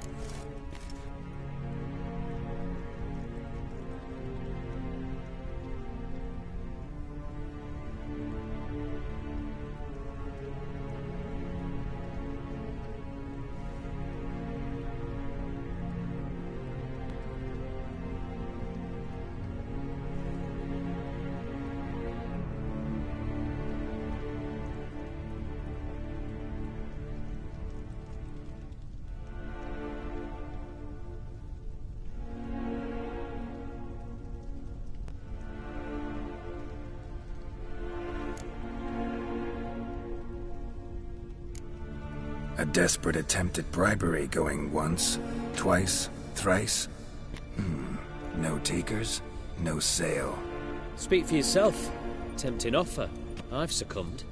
A desperate attempt at bribery going once, twice, thrice. No takers, no sale. Speak for yourself. Tempting offer. I've succumbed.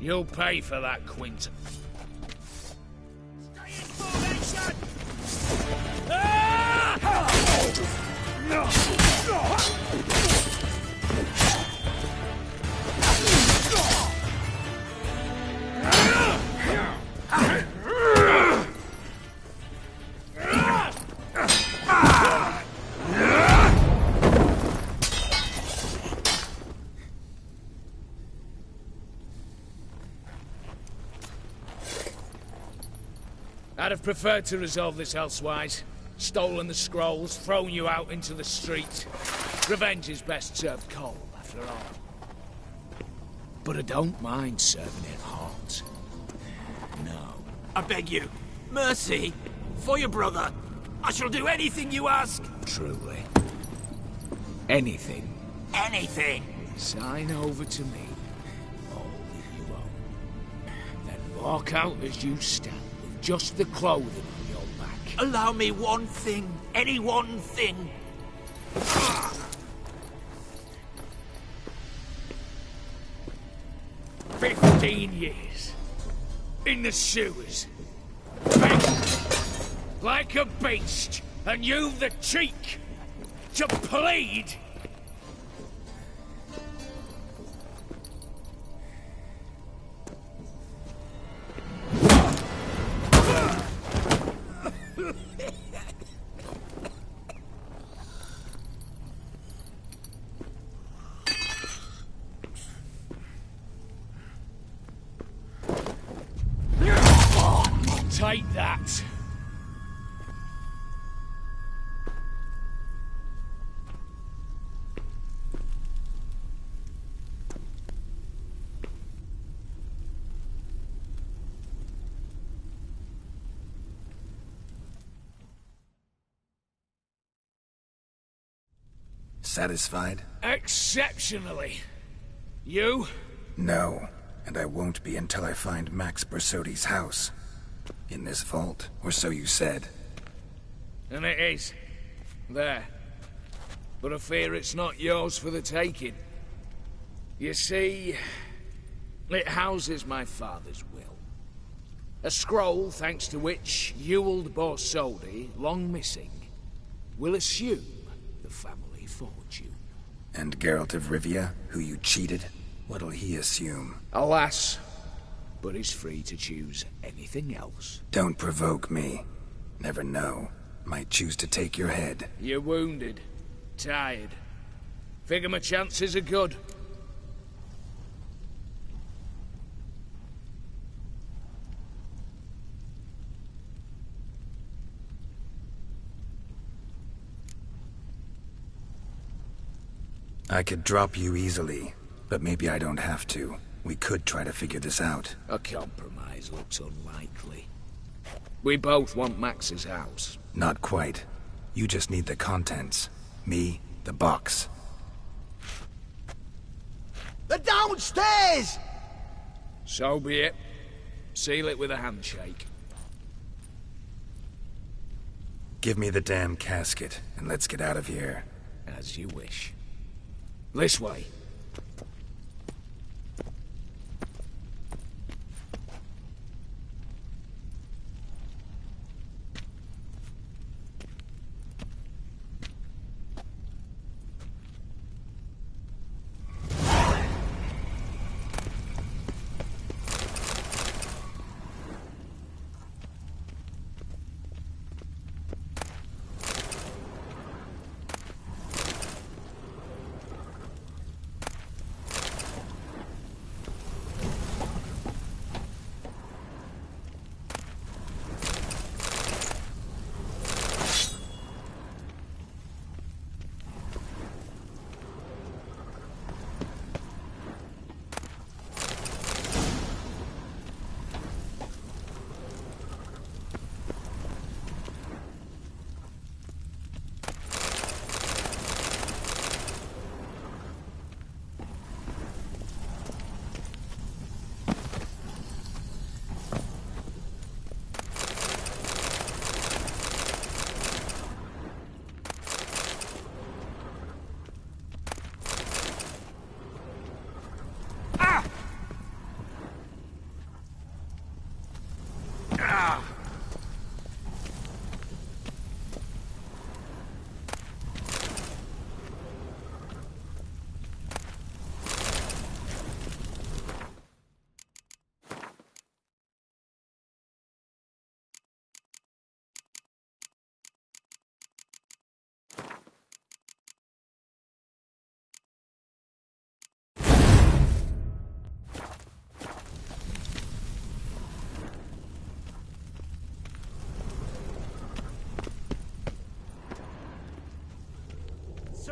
You'll pay for that, Quinton. Stay in formation! I'd have preferred to resolve this elsewise. Stolen the scrolls, thrown you out into the street. Revenge is best served cold, after all. But I don't mind serving it hot. No. I beg you, mercy, for your brother. I shall do anything you ask. Truly. Anything. Anything. Sign over to me all that you own. Then walk out as you stand with just the clothing on your back. Allow me one thing. Any one thing. 15 years. In the sewers. Begging. Like a beast. And you've the cheek to plead. Take that. Satisfied? Exceptionally. You? No, and I won't be until I find Max Bersodi's house. In this vault, or so you said. And it is. There. But I fear it's not yours for the taking. You see, it houses my father's will. A scroll thanks to which Ewald Borsodi, long missing, will assume the family fortune. And Geralt of Rivia, who you cheated, what'll he assume? Alas, but he's free to choose anything else. Don't provoke me. Never know. Might choose to take your head. You're wounded. Tired. Figure my chances are good. I could drop you easily, but maybe I don't have to. We could try to figure this out. A compromise looks unlikely. We both want Max's house. Not quite. You just need the contents. Me, the box. They're downstairs! So be it. Seal it with a handshake. Give me the damn casket, and let's get out of here. As you wish. This way.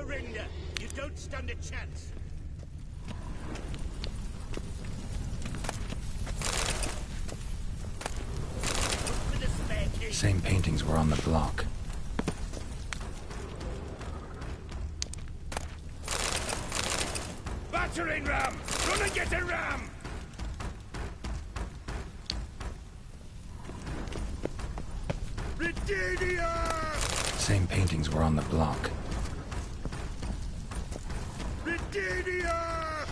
surrender. You don't stand a chance. Look for the spare key. Same paintings were on the block. Battering ram! Run and get a ram! Britannia! Same paintings were on the block. Britannia!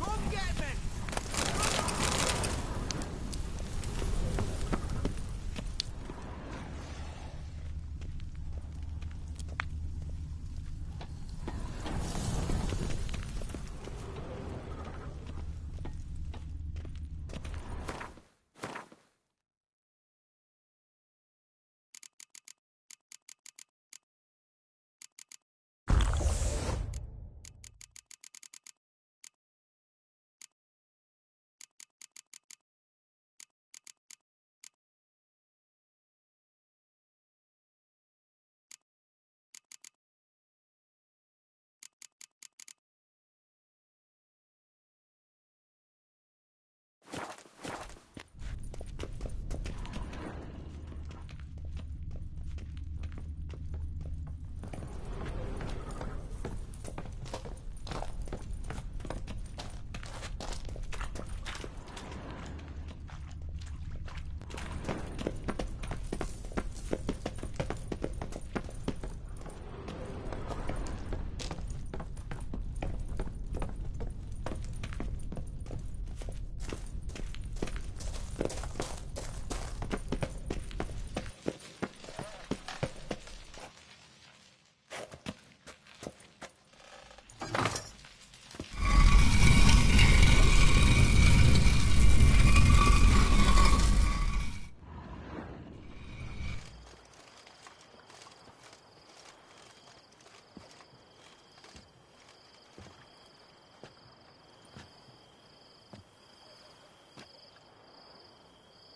Come get me!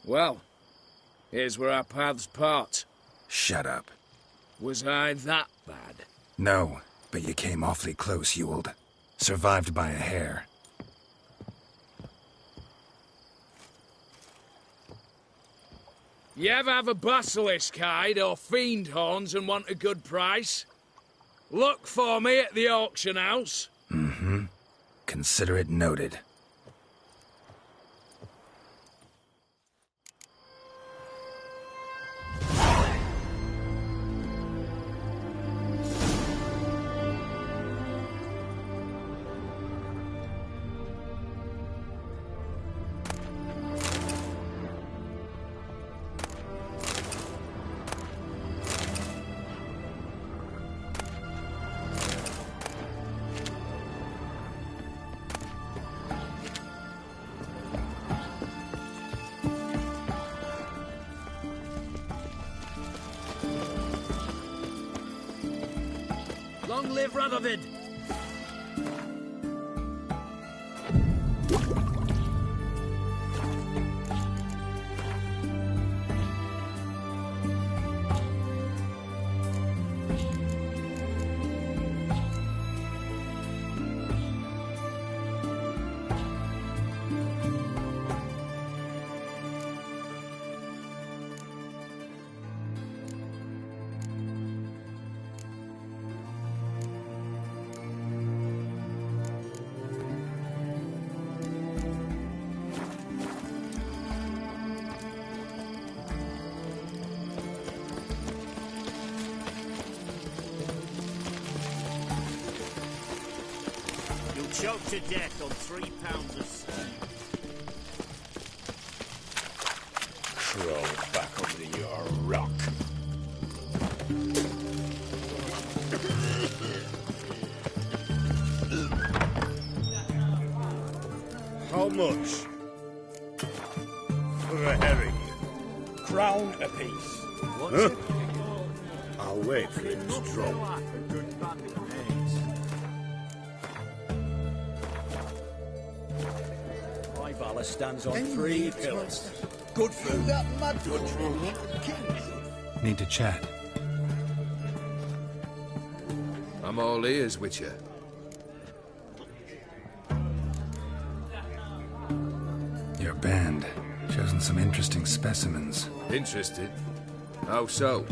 Well, here's where our paths part. Shut up. Was I that bad? No, but you came awfully close, Ewald. Survived by a hair. You ever have a basilisk hide or fiend horns and want a good price? Look for me at the auction house. Mm-hmm. Consider it noted. Long live Radovid! Choked to death on 3 pounds of sand. Crawl back under your rock. How much? For a herring. Crown apiece. Huh? I'll wait for it to drop. My Valor stands on 3 pillars. good food, that mud good kings. Need to chat. I'm all ears, Witcher. Your band. Chosen some interesting specimens. Interested? How so?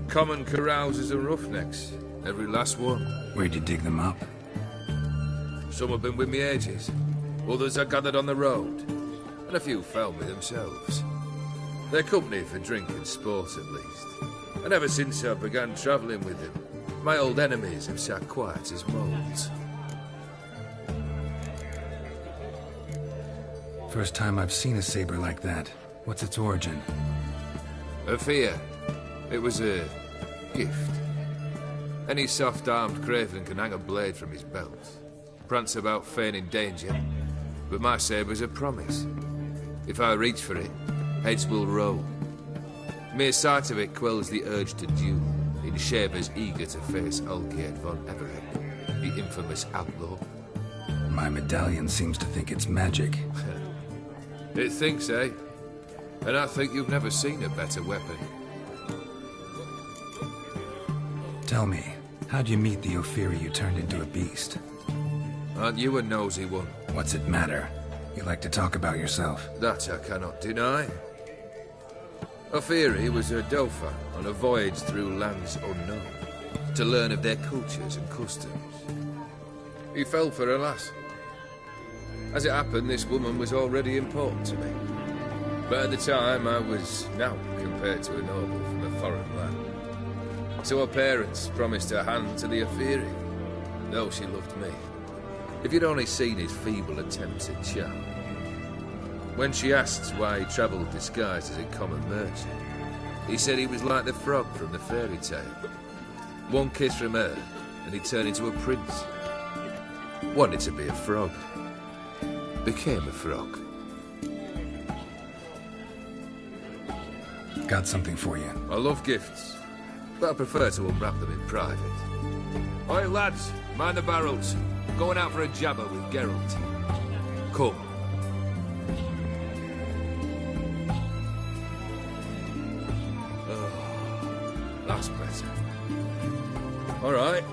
Common carousers and roughnecks. Every last one. Where'd you dig them up? Some have been with me ages. Others I gathered on the road. And a few found me themselves. They're company for drink and sport, at least. And ever since I began travelling with them, my old enemies have sat quiet as moles. First time I've seen a saber like that. What's its origin? A fear. It was a gift. Any soft-armed craven can hang a blade from his belt. Prance about feigning danger. But my saber's a promise. If I reach for it, heads will roll. Mere sight of it quells the urge to duel, in shavers eager to face Olgierd von Everett, the infamous outlaw. My medallion seems to think it's magic. It thinks, eh? And I think you've never seen a better weapon. Tell me, how'd you meet the Ophiri you turned into a beast? Aren't you a nosy one? What's it matter? You like to talk about yourself. That I cannot deny. Ophiri was a Dauphin on a voyage through lands unknown, to learn of their cultures and customs. He fell for a lass. As it happened, this woman was already important to me. But at the time, I was naught compared to a noble from a foreign land. So her parents promised her hand to the Ophiri, though she loved me. If you'd only seen his feeble attempts at charm. When she asked why he travelled disguised as a common merchant, he said he was like the frog from the fairy tale. One kiss from her, and he turned into a prince. Wanted to be a frog. Became a frog. Got something for you. I love gifts, but I prefer to unwrap them in private. Oi, lads, mind the barrels. Going out for a jabber with Geralt. Come. Oh, that's better. All right,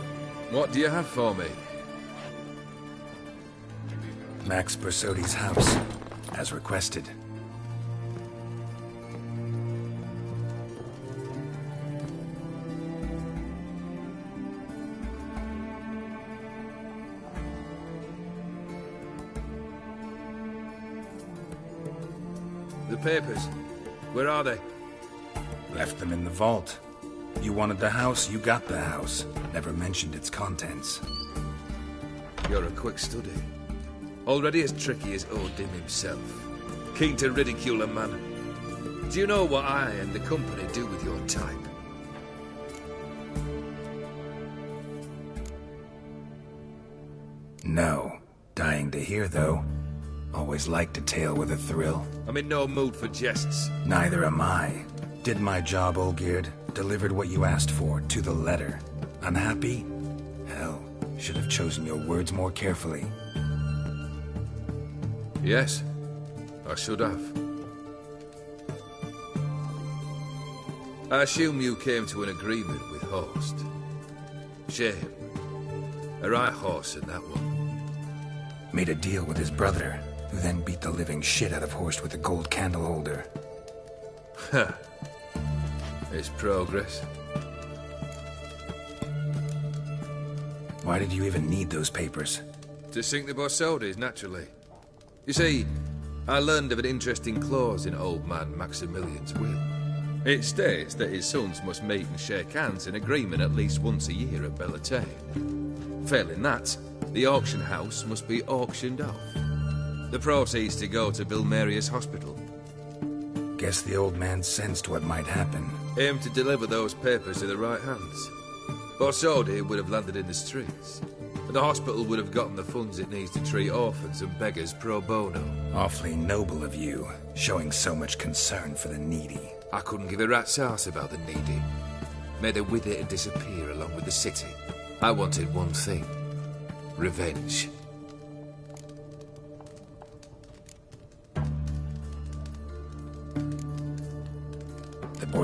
what do you have for me? Max Bersodi's house, as requested. The papers, where are they? Left them in the vault. You wanted the house, you got the house. Never mentioned its contents. You're a quick study. Already as tricky as Odin himself. Keen to ridicule a man. Do you know what I and the company do with your type? No. Dying to hear, though. Always liked a tale with a thrill. I'm in no mood for jests. Neither am I. Did my job, Olgierd. Delivered what you asked for, to the letter. Unhappy? Hell, should have chosen your words more carefully. Yes, I should have. I assume you came to an agreement with Horst. Shame. A right horse in that one. Made a deal with his brother, who then beat the living shit out of Horst with a gold candle holder. Huh. It's progress. Why did you even need those papers? To sink the Borsodis, naturally. You see, I learned of an interesting clause in old man Maximilian's will. It states that his sons must meet and shake hands in agreement at least once a year at Bellatane. Failing that, the auction house must be auctioned off. The proceeds to go to Bilmerius Hospital. Guess the old man sensed what might happen. Aimed to deliver those papers to the right hands. Borsodi would have landed in the streets. And the hospital would have gotten the funds it needs to treat orphans and beggars pro bono. Awfully noble of you, showing so much concern for the needy. I couldn't give a rat's ass about the needy. Made her wither and disappear along with the city. I wanted one thing. Revenge.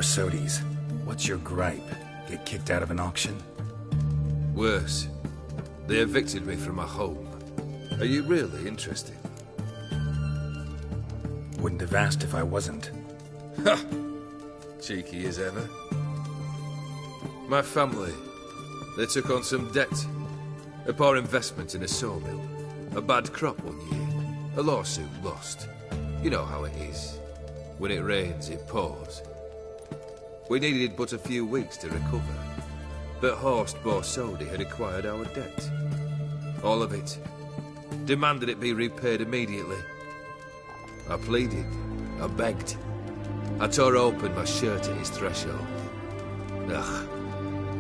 Borsodi's. What's your gripe? Get kicked out of an auction? Worse. They evicted me from my home. Are you really interested? Wouldn't have asked if I wasn't. Ha! Cheeky as ever. My family, they took on some debt. A poor investment in a sawmill. A bad crop one year. A lawsuit lost. You know how it is. When it rains, it pours. We needed but a few weeks to recover. But Horst Borsodi had acquired our debt. All of it. Demanded it be repaid immediately. I pleaded. I begged. I tore open my shirt at his threshold. Ugh.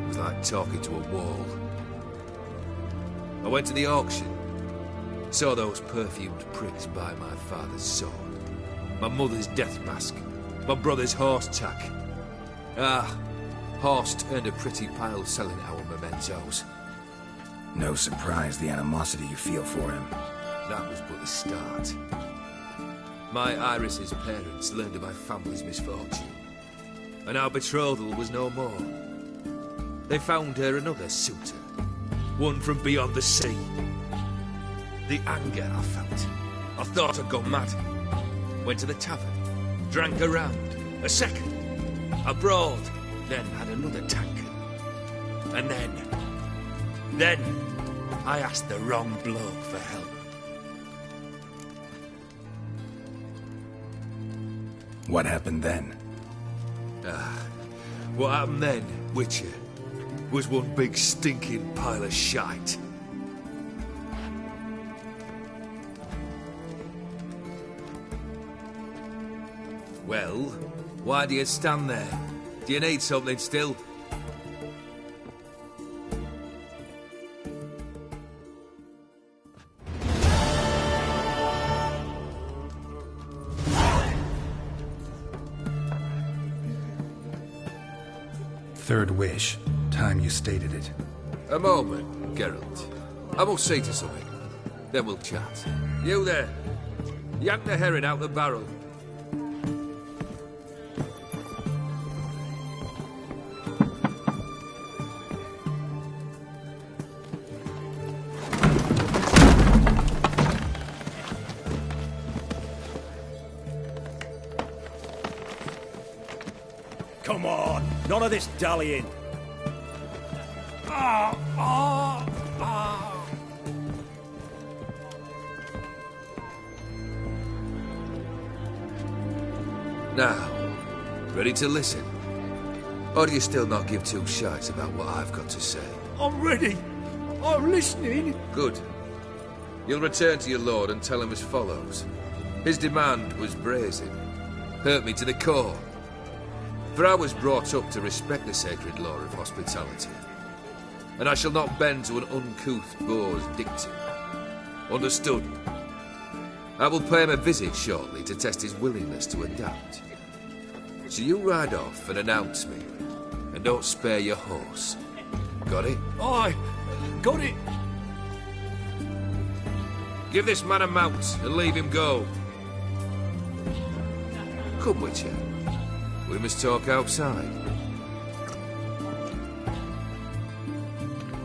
It was like talking to a wall. I went to the auction. Saw those perfumed pricks buy my father's sword. My mother's death mask. My brother's horse tack. Ah, Horst earned a pretty pile selling our mementos. No surprise the animosity you feel for him. That was but the start. My Iris's parents learned of my family's misfortune, and our betrothal was no more. They found her another suitor, one from beyond the sea. The anger I felt, I thought I'd gone mad. Went to the tavern, drank a round, a second, a broad, then had another tankard. And then I asked the wrong bloke for help. What happened then? What happened then, Witcher, was one big stinking pile of shite. Well, why do you stand there? Do you need something still? Third wish. Time you stated it. A moment, Geralt. I must see to something. Then we'll chat. You there. Yank the herring out the barrel. Come on, none of this dallying. Now, ready to listen? Or do you still not give two shites about what I've got to say? I'm ready. I'm listening. Good. You'll return to your lord and tell him as follows. His demand was brazen. Hurt me to the core. For I was brought up to respect the sacred law of hospitality. And I shall not bend to an uncouth boor's dictum. Understood? I will pay him a visit shortly to test his willingness to adapt. So you ride off and announce me. And don't spare your horse. Got it? Aye, got it. Give this man a mount and leave him go. Come, Witcher. We must talk outside.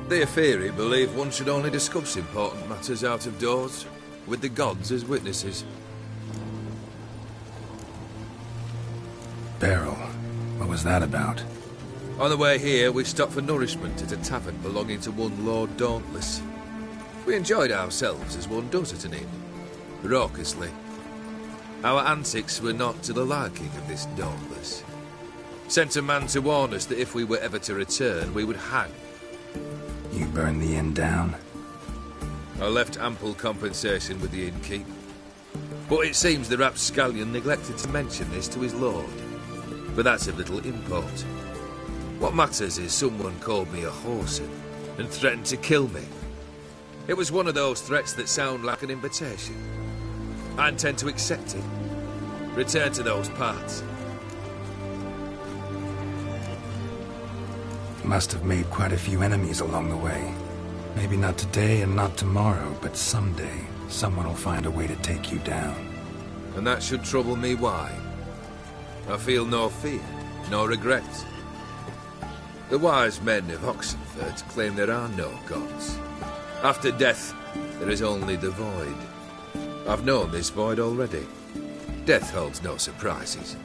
The Aetheri believe one should only discuss important matters out of doors, with the gods as witnesses. Beryl, what was that about? On the way here, we stopped for nourishment at a tavern belonging to one Lord Dauntless. We enjoyed ourselves as one does at an inn, raucously. Our antics were not to the liking of this Dauntless. Sent a man to warn us that if we were ever to return, we would hang. You burned the inn down? I left ample compensation with the innkeep. But it seems the rapscallion neglected to mention this to his lord. But that's of little import. What matters is someone called me a whoreson and threatened to kill me. It was one of those threats that sound like an invitation. I intend to accept it. Return to those parts. Must have made quite a few enemies along the way. Maybe not today and not tomorrow, but someday, someone will find a way to take you down. And that should trouble me why? I feel no fear. no regrets. The wise men of Oxenford claim there are no gods. After death, there is only the void. I've known this void already. Death holds no surprises.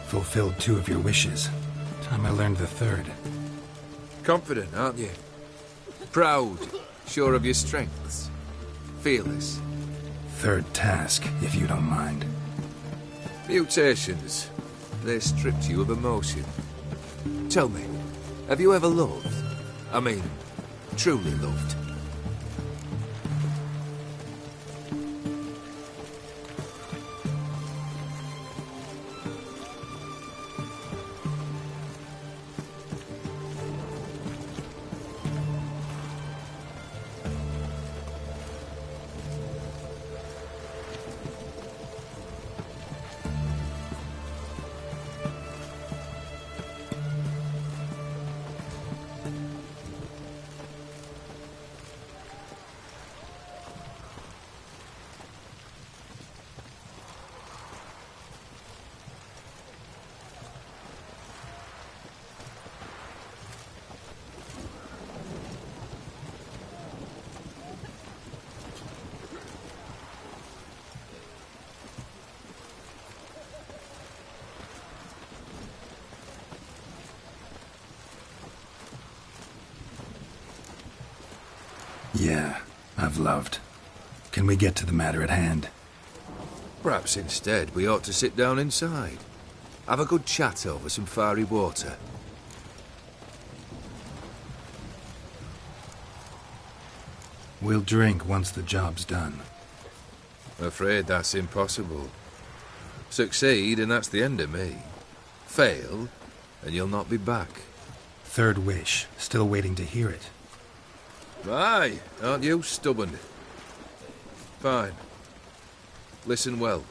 Fulfilled 2 of your wishes. Time I learned the 3rd. Confident, aren't you? Proud, sure of your strengths. Fearless. 3rd task, if you don't mind. Mutations. They stripped you of emotion. Tell me, have you ever loved? I mean, truly loved? Yeah, I've loved. Can we get to the matter at hand? Perhaps instead we ought to sit down inside. Have a good chat over some fiery water. We'll drink once the job's done. I'm afraid that's impossible. Succeed and that's the end of me. Fail and you'll not be back. 3rd wish. Still waiting to hear it. Aye, aren't you stubborn? Fine. Listen well.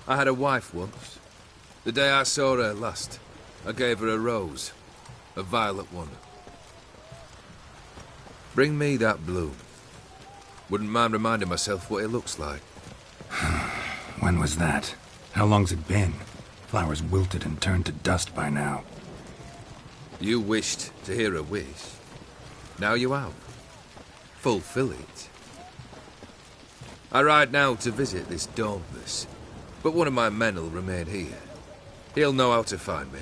I had a wife once. The day I saw her last, I gave her a rose. A violet one. Bring me that bloom. Wouldn't mind reminding myself what it looks like. When was that? How long's it been? Flowers wilted and turned to dust by now. You wished to hear a wish. Now you have. Fulfill it. I ride now to visit this Dauntless, but one of my men will remain here. He'll know how to find me.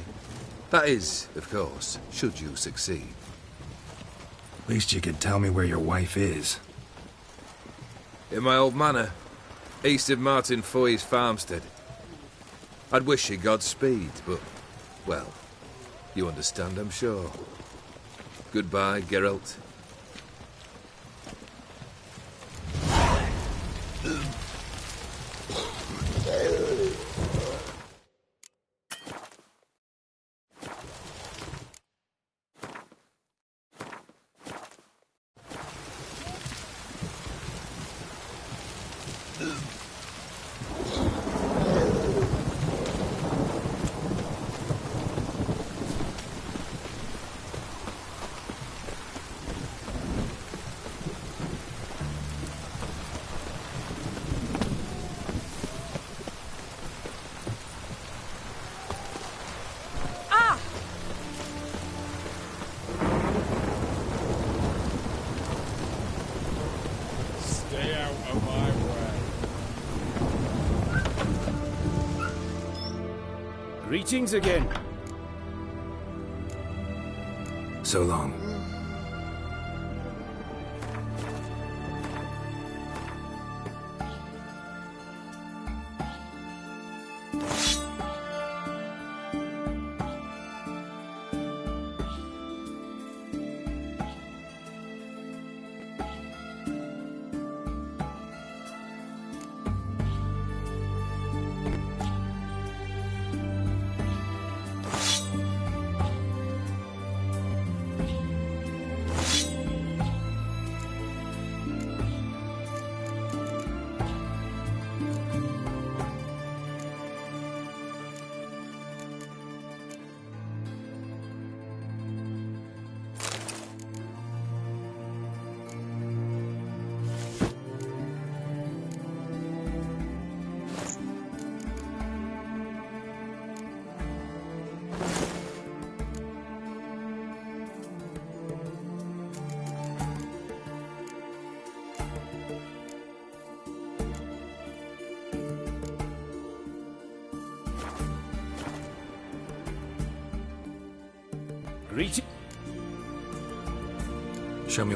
That is, of course, should you succeed. Least you could tell me where your wife is. In my old manor, east of Martin Foy's farmstead. I'd wish you Godspeed, but, well, you understand, I'm sure. Goodbye, Geralt. Greetings again. So long. Greeting. Show me.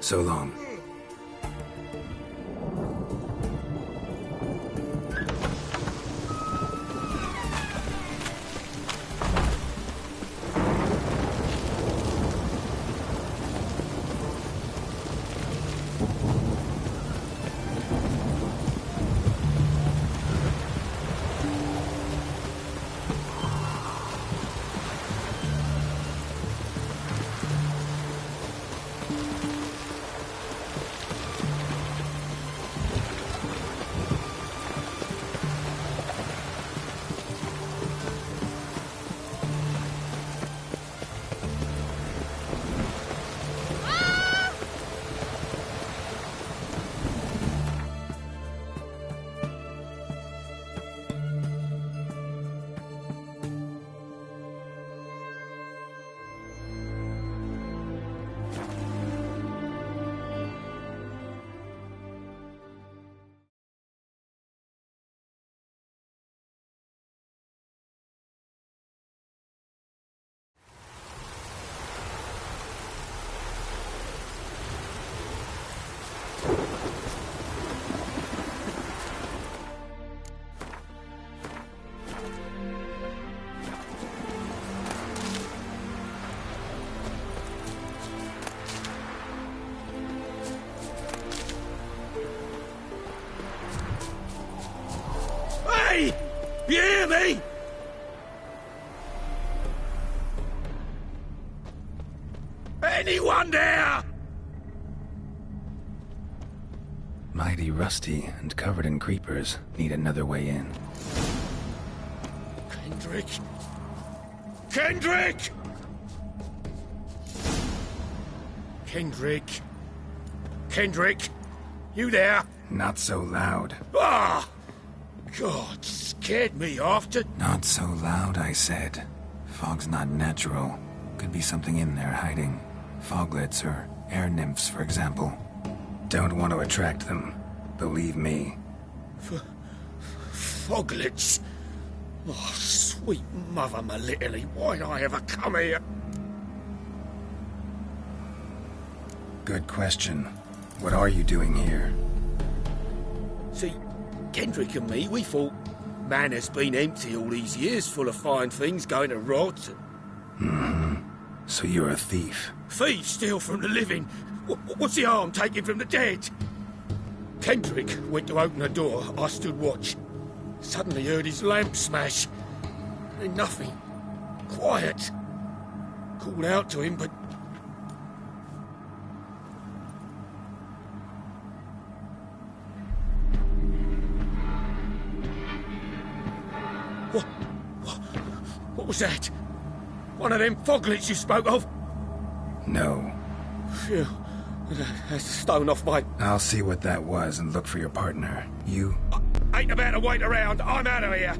So long. You hear me? Anyone there? Mighty rusty and covered in creepers. Need another way in. Kendrick? Kendrick! Kendrick? Kendrick? You there? Not so loud. Ah! God, scared me off to... Not so loud, I said. Fog's not natural. Could be something in there hiding. Foglets or air nymphs, for example. Don't want to attract them. Believe me. Foglets? Oh, sweet mother, my little, why'd I ever come here? Good question. What are you doing here? See, Kendrick and me, we thought man has been empty all these years, full of fine things going to rot. Mm-hmm. So you're a thief. Thieves steal from the living. What's the harm taking from the dead? Kendrick went to open the door. I stood watch. Suddenly heard his lamp smash. Then nothing. Quiet. Called out to him, but... What was that? One of them foglets you spoke of? No. Phew. That's a stone off my... I'll see what that was and look for your partner. You... Ain't about to wait around. I'm out of here.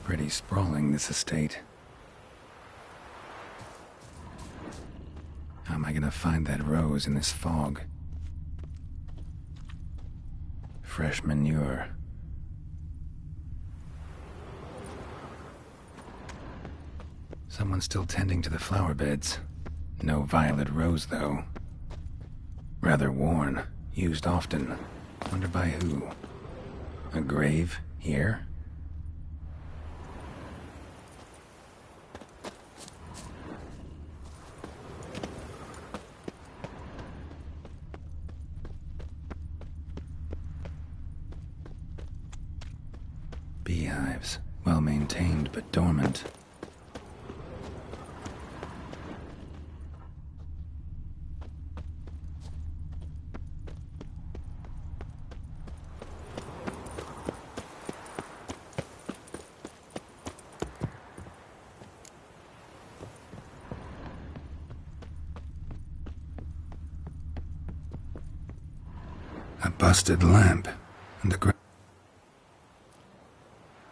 Pretty sprawling, this estate. How am I gonna find that rose in this fog? Fresh manure. Someone's still tending to the flower beds. No violet rose, though. Rather worn. Used often. Wonder by who? A grave? Here? Beehives. Well maintained, but dormant. A busted lamp, and the ground.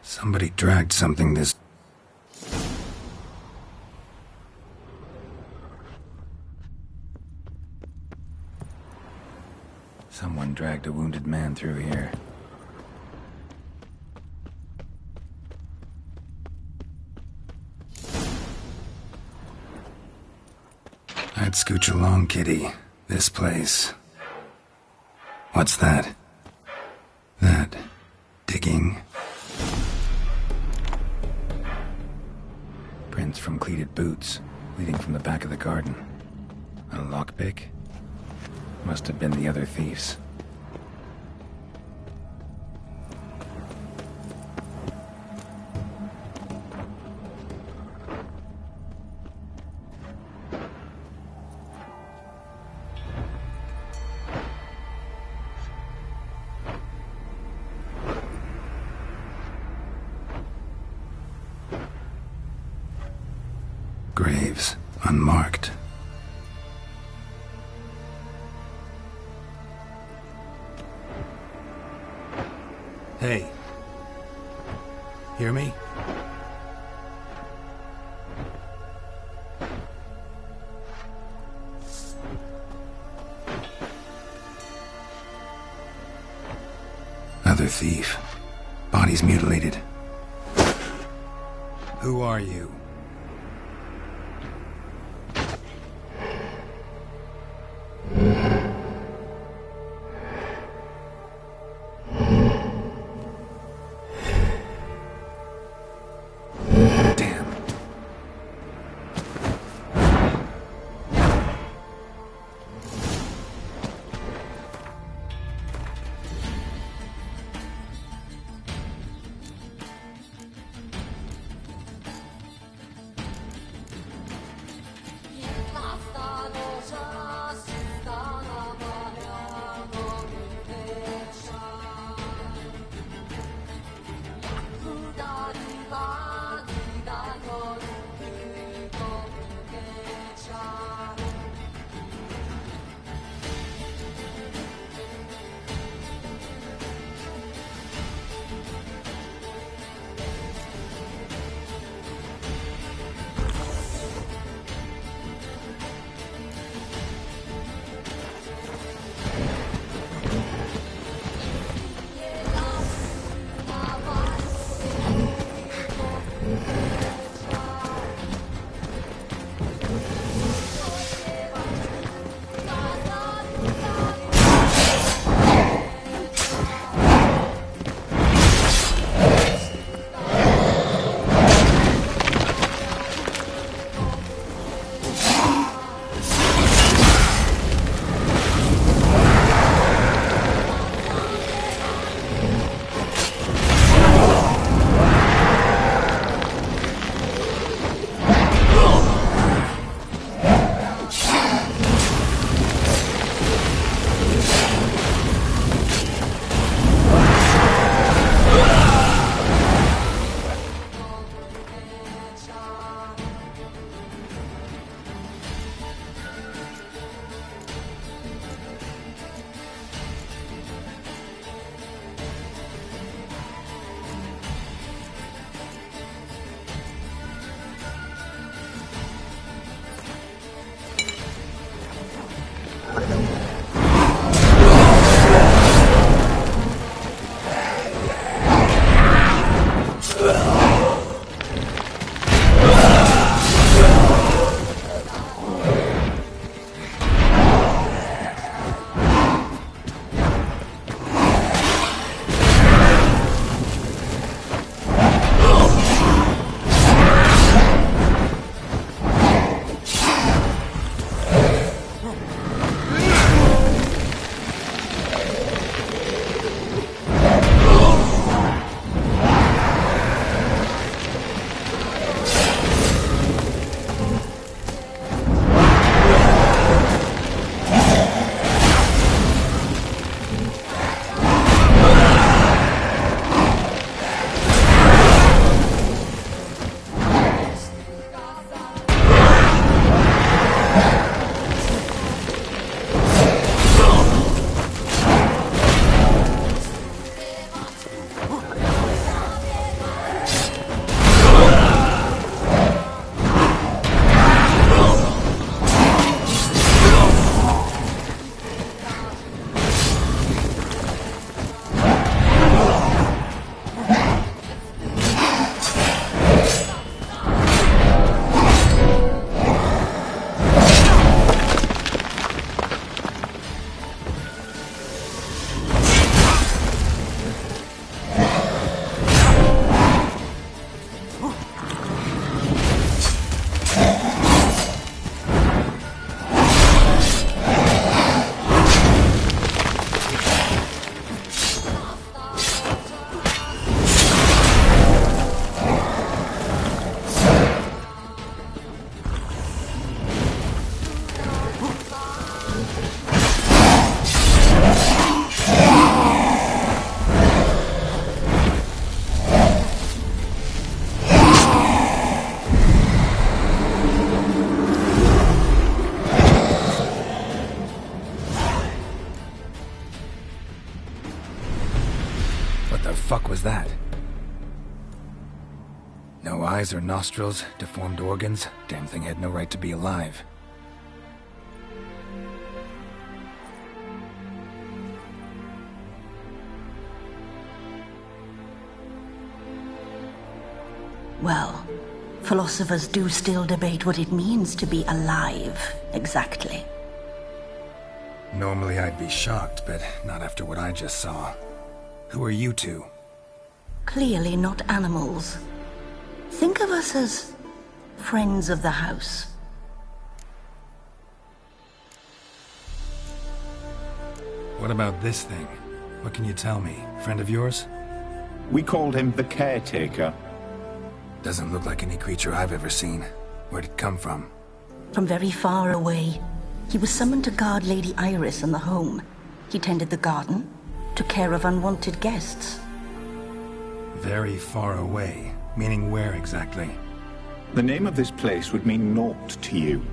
Somebody dragged something this... Someone dragged a wounded man through here. I'd scooch along, kitty. This place. What's that? That... digging? Prints from cleated boots, leading from the back of the garden. A lockpick? Must have been the other thieves. Graves, unmarked. Hey. Hear me? Another thief. Body's mutilated. Who are you? was that? No eyes or nostrils, deformed organs. Damn thing had no right to be alive. Well, philosophers do still debate what it means to be alive, exactly. Normally I'd be shocked, but not after what I just saw. Who are you two? Clearly not animals. Think of us as friends of the house. What about this thing? What can you tell me? Friend of yours? We called him the Caretaker. Doesn't look like any creature I've ever seen. Where'd it come from? From very far away. He was summoned to guard Lady Iris and the home. He tended the garden, took care of unwanted guests. Very far away. Meaning where exactly? The name of this place would mean naught to you.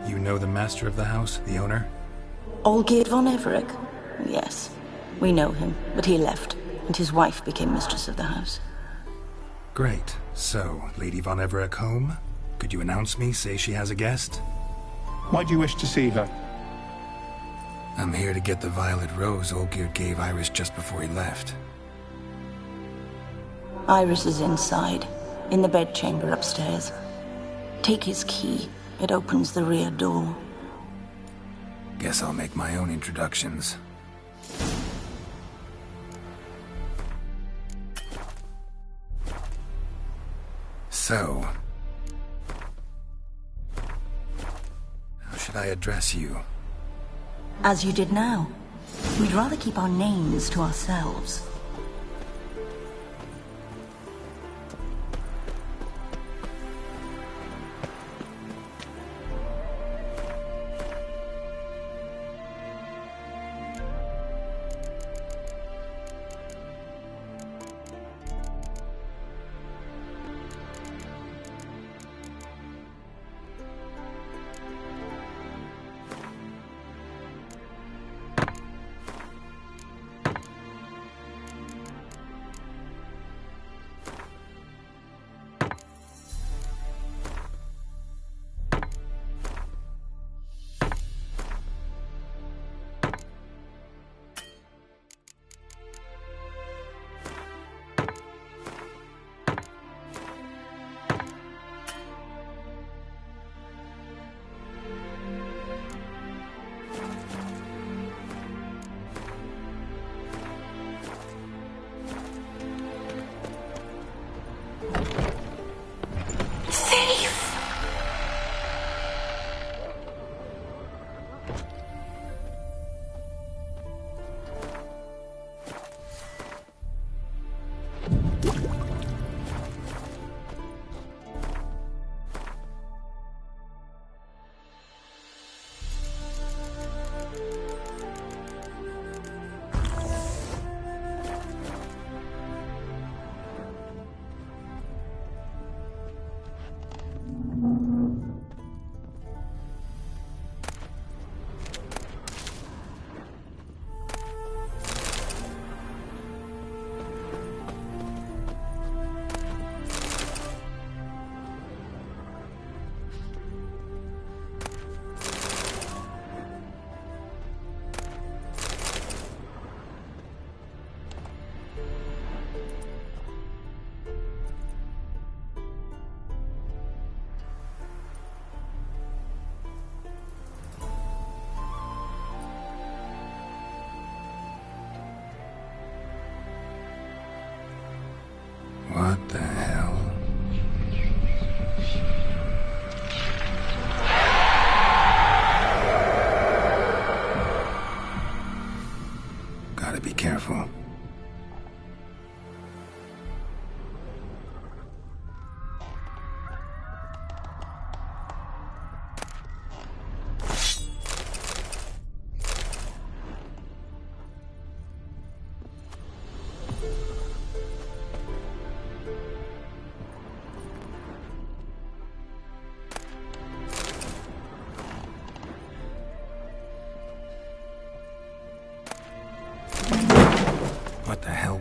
You know the master of the house, the owner? Olgierd von Everec? Yes, we know him, but he left, and his wife became mistress of the house. Great. So, Lady von Everec home? Could you announce me, say she has a guest? Why do you wish to see her? I'm here to get the violet rose Olgierd gave Iris just before he left. Iris is inside, in the bedchamber upstairs. Take his key. It opens the rear door. Guess I'll make my own introductions. So, how should I address you? As you did now. We'd rather keep our names to ourselves.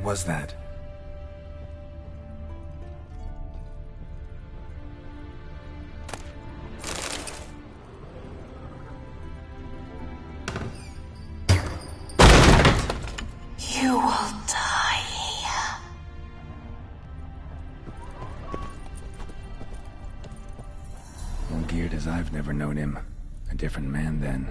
was that? You will die here. Well, geared as I've never known him. A different man then.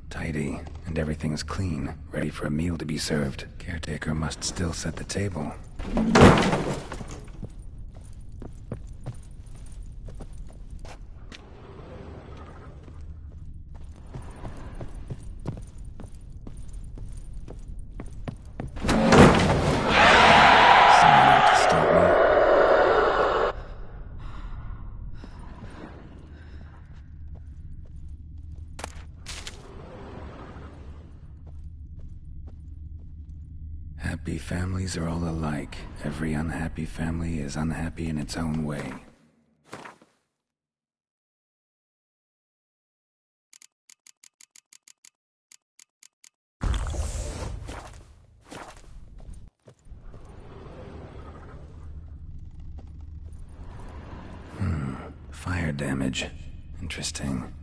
Tidy, and everything's clean, ready for a meal to be served. Caretaker must still set the table. Happy families are all alike. Every unhappy family is unhappy in its own way. Fire damage. Interesting.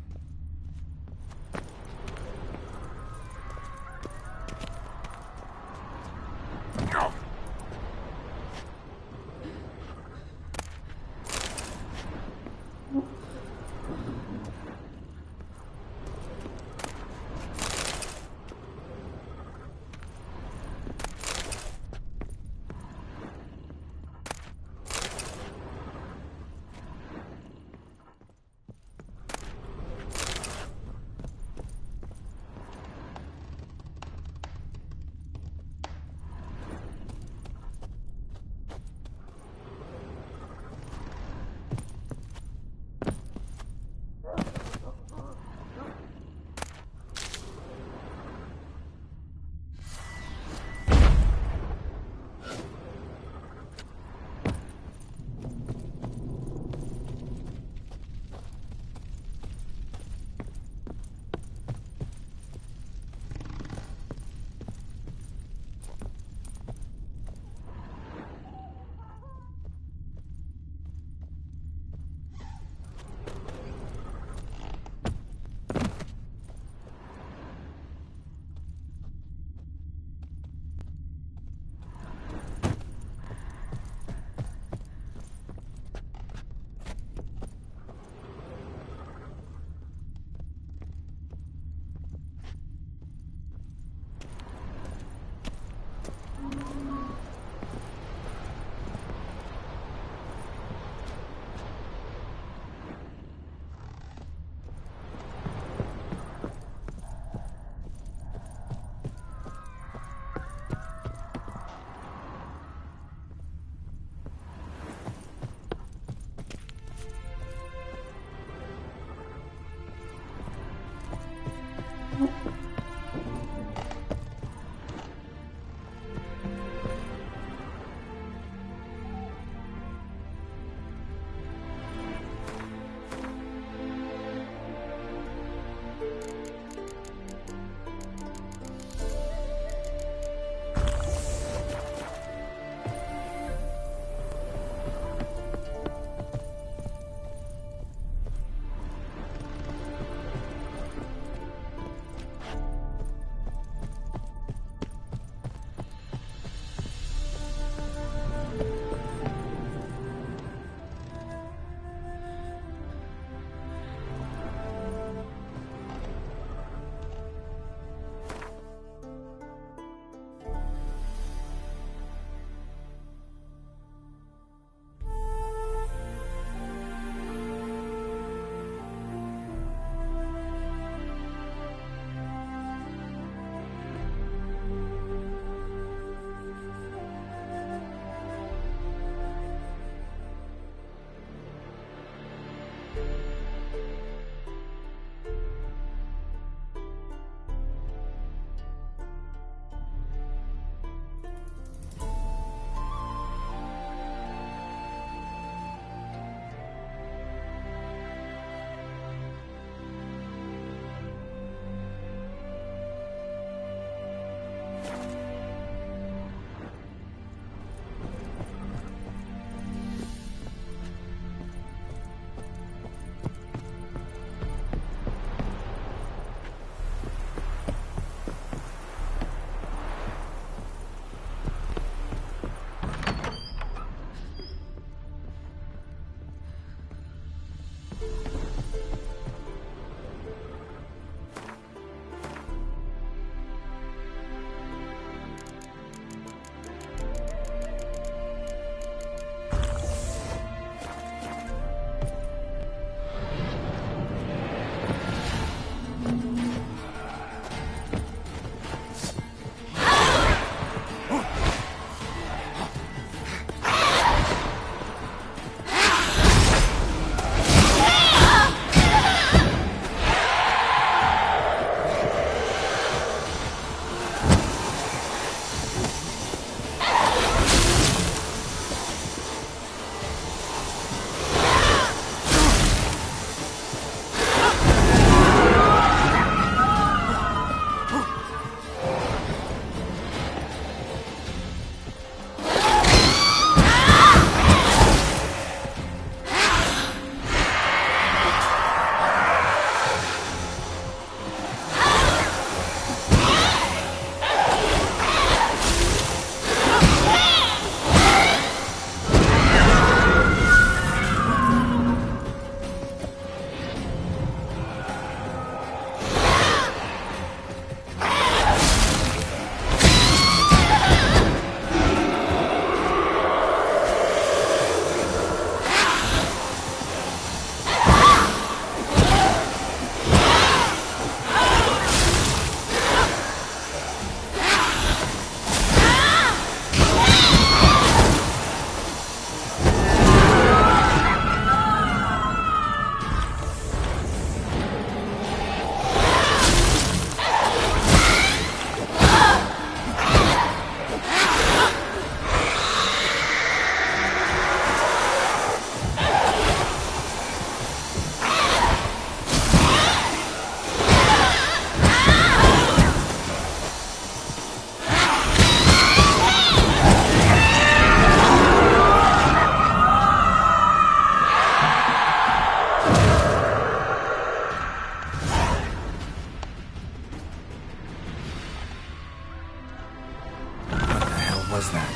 was that?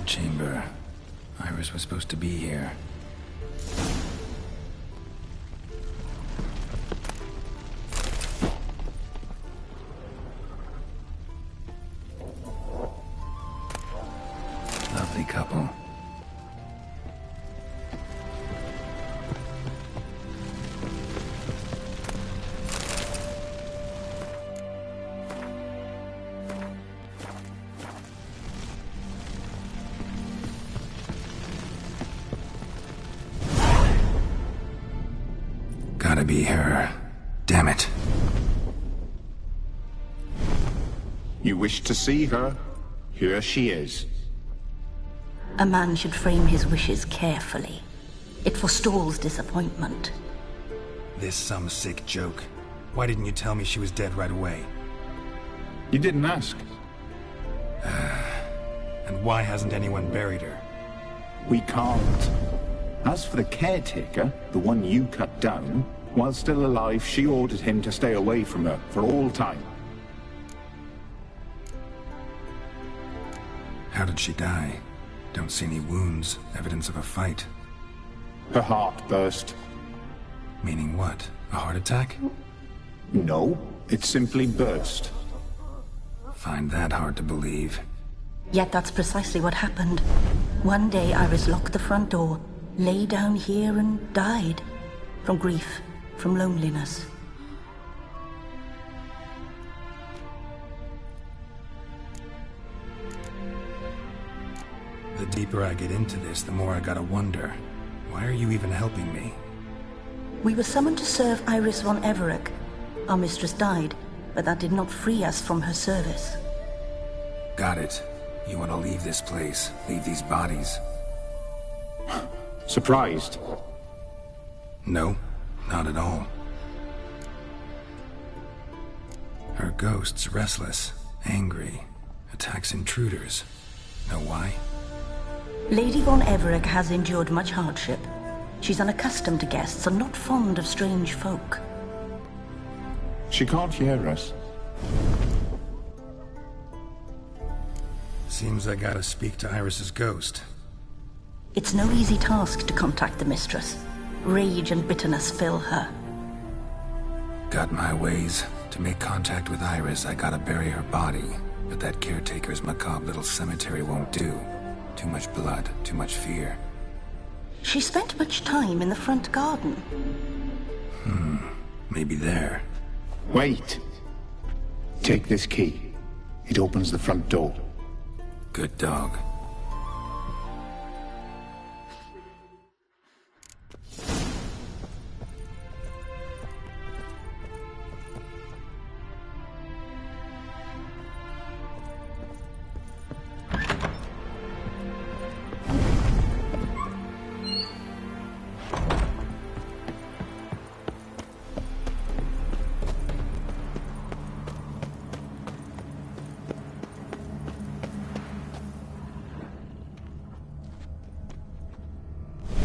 Chamber. Iris was supposed to be here. Lovely couple. Gotta be her. Damn it. You wish to see her? Here she is. A man should frame his wishes carefully. It forestalls disappointment. This some sick joke. Why didn't you tell me she was dead right away? You didn't ask. And why hasn't anyone buried her? We can't. As for the caretaker, the one you cut down, while still alive, she ordered him to stay away from her for all time. How did she die? Don't see any wounds, evidence of a fight. Her heart burst. Meaning what? A heart attack? No, it simply burst. Find that hard to believe. Yet that's precisely what happened. One day Iris locked the front door, lay down here and died. From grief, from loneliness. The deeper I get into this, the more I gotta wonder. Why are you even helping me? We were summoned to serve Iris von Everec. Our mistress died, but that did not free us from her service. Got it. You want to leave this place, leave these bodies. Surprised? No, not at all. Her ghost's restless, angry, attacks intruders. Know why? Lady von Everec has endured much hardship. She's unaccustomed to guests and not fond of strange folk. She can't hear us. Seems I gotta speak to Iris's ghost. It's no easy task to contact the mistress. Rage and bitterness fill her. Got my ways. To make contact with Iris, I gotta bury her body. But that caretaker's macabre little cemetery won't do. Too much blood, too much fear. She spent much time in the front garden. Maybe there. Wait. Take this key. It opens the front door. Good dog.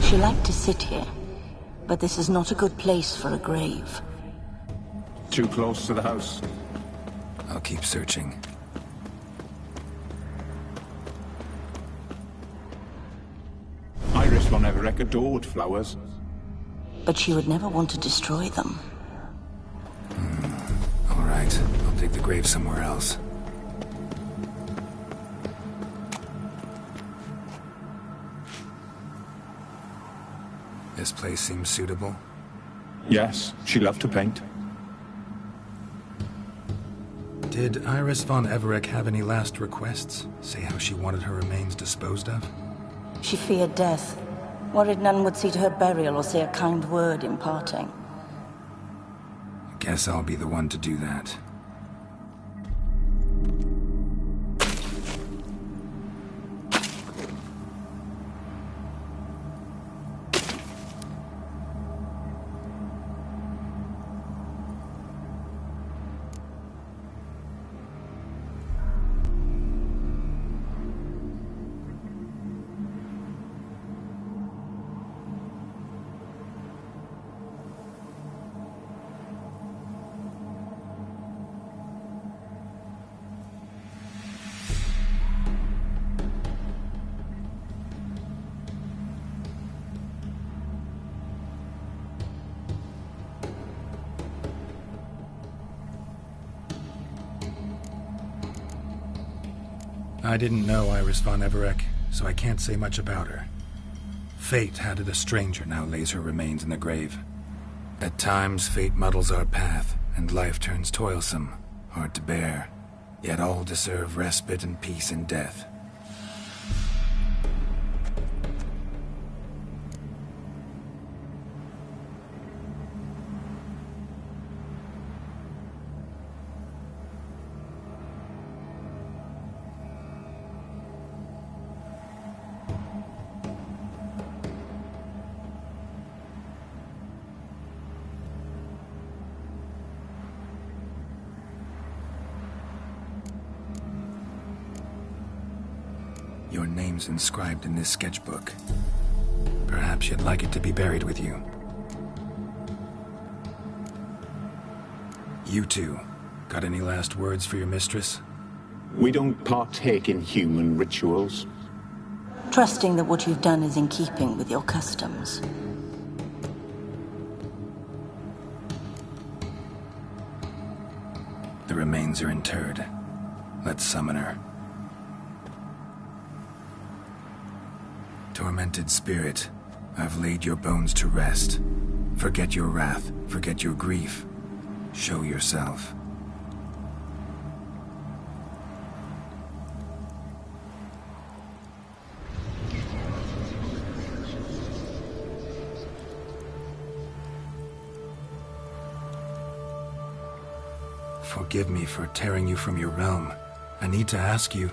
She liked to sit here, but this is not a good place for a grave. Too close to the house. I'll keep searching. Iris von Everec adored flowers. But she would never want to destroy them. All right. right, I'll dig the grave somewhere else. This place seems suitable. Yes, she loved to paint. Did Iris von Everec have any last requests? Say how she wanted her remains disposed of? She feared death. Worried none would see to her burial or say a kind word in parting. Guess I'll be the one to do that. I didn't know Iris von Everec, so I can't say much about her. Fate handed a stranger now lays her remains in the grave. At times, fate muddles our path, and life turns toilsome, hard to bear. Yet all deserve respite and peace in death. Your name's inscribed in this sketchbook. Perhaps you'd like it to be buried with you. You two, got any last words for your mistress? We don't partake in human rituals. Trusting that what you've done is in keeping with your customs. The remains are interred. Let's summon her. Tormented spirit, I've laid your bones to rest. Forget your wrath, forget your grief. Show yourself. Forgive me for tearing you from your realm. I need to ask you...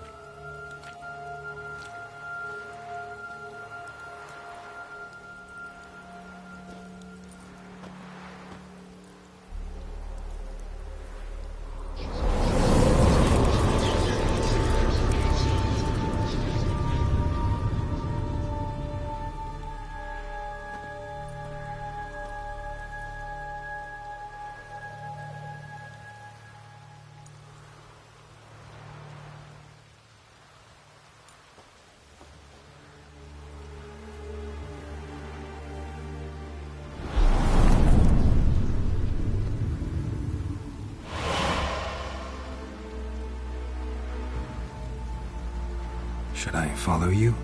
Should I follow you?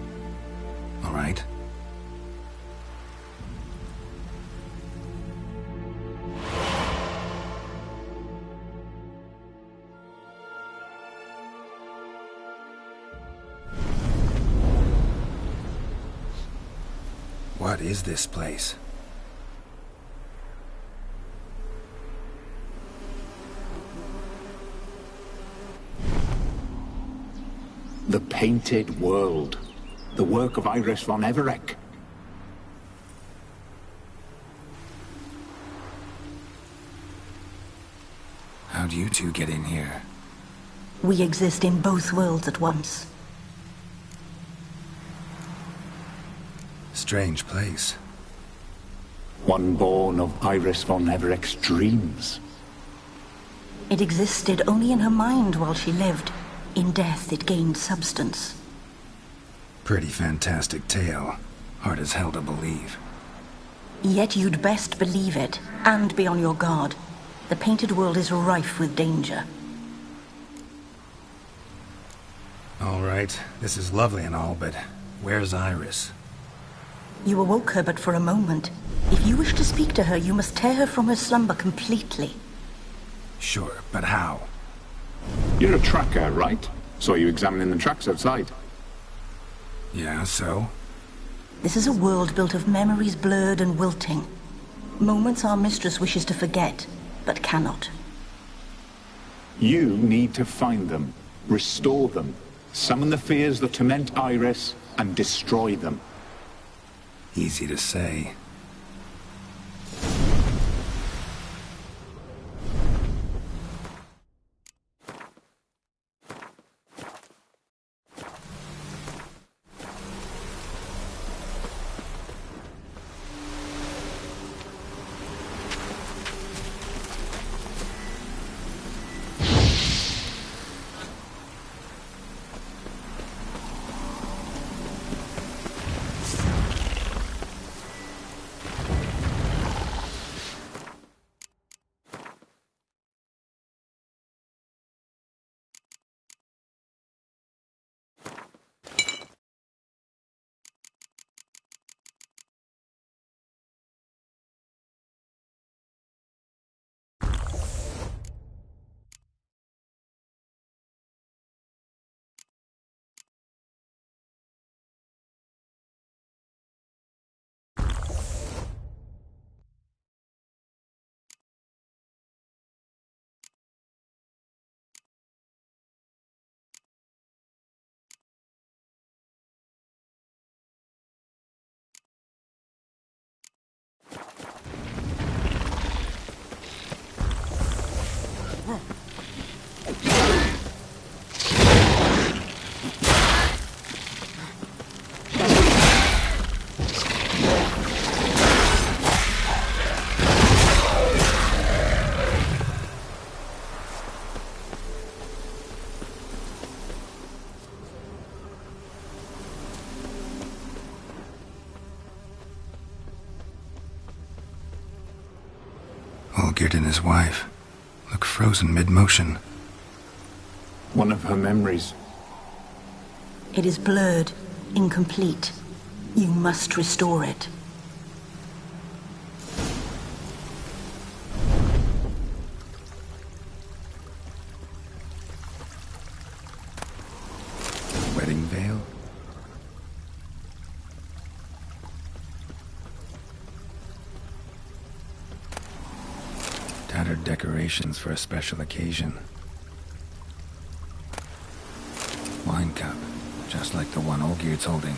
All right. What is this place? The Painted World. The work of Iris von Everec. How'd you two get in here? We exist in both worlds at once. Strange place. One born of Iris von Everec's dreams. It existed only in her mind while she lived. In death, it gained substance. Pretty fantastic tale. Hard as hell to believe. Yet you'd best believe it, and be on your guard. The painted world is rife with danger. All right, this is lovely and all, but where's Iris? You awoke her but for a moment. If you wish to speak to her, you must tear her from her slumber completely. Sure, but how? You're a tracker, right? Saw you examining the tracks outside. Yeah, so? This is a world built of memories blurred and wilting. Moments our mistress wishes to forget, but cannot. You need to find them, restore them, summon the fears that torment Iris, and destroy them. Easy to say. Olgierd and his wife look frozen mid-motion. One of her memories. It is blurred, incomplete. You must restore it. Wedding veil? Tattered decorations for a special occasion. Wine cup, just like the one Olgierd's holding.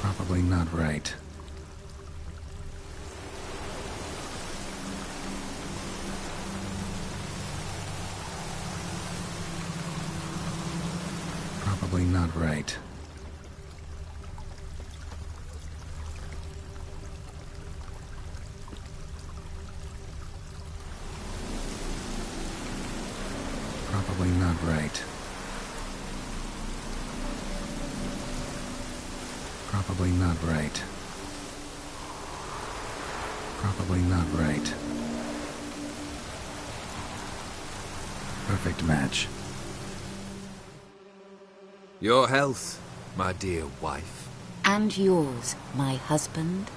Probably not right. Probably not right. Probably not right. Probably not right. Probably not right. Perfect match. Your health, my dear wife. And yours, my husband.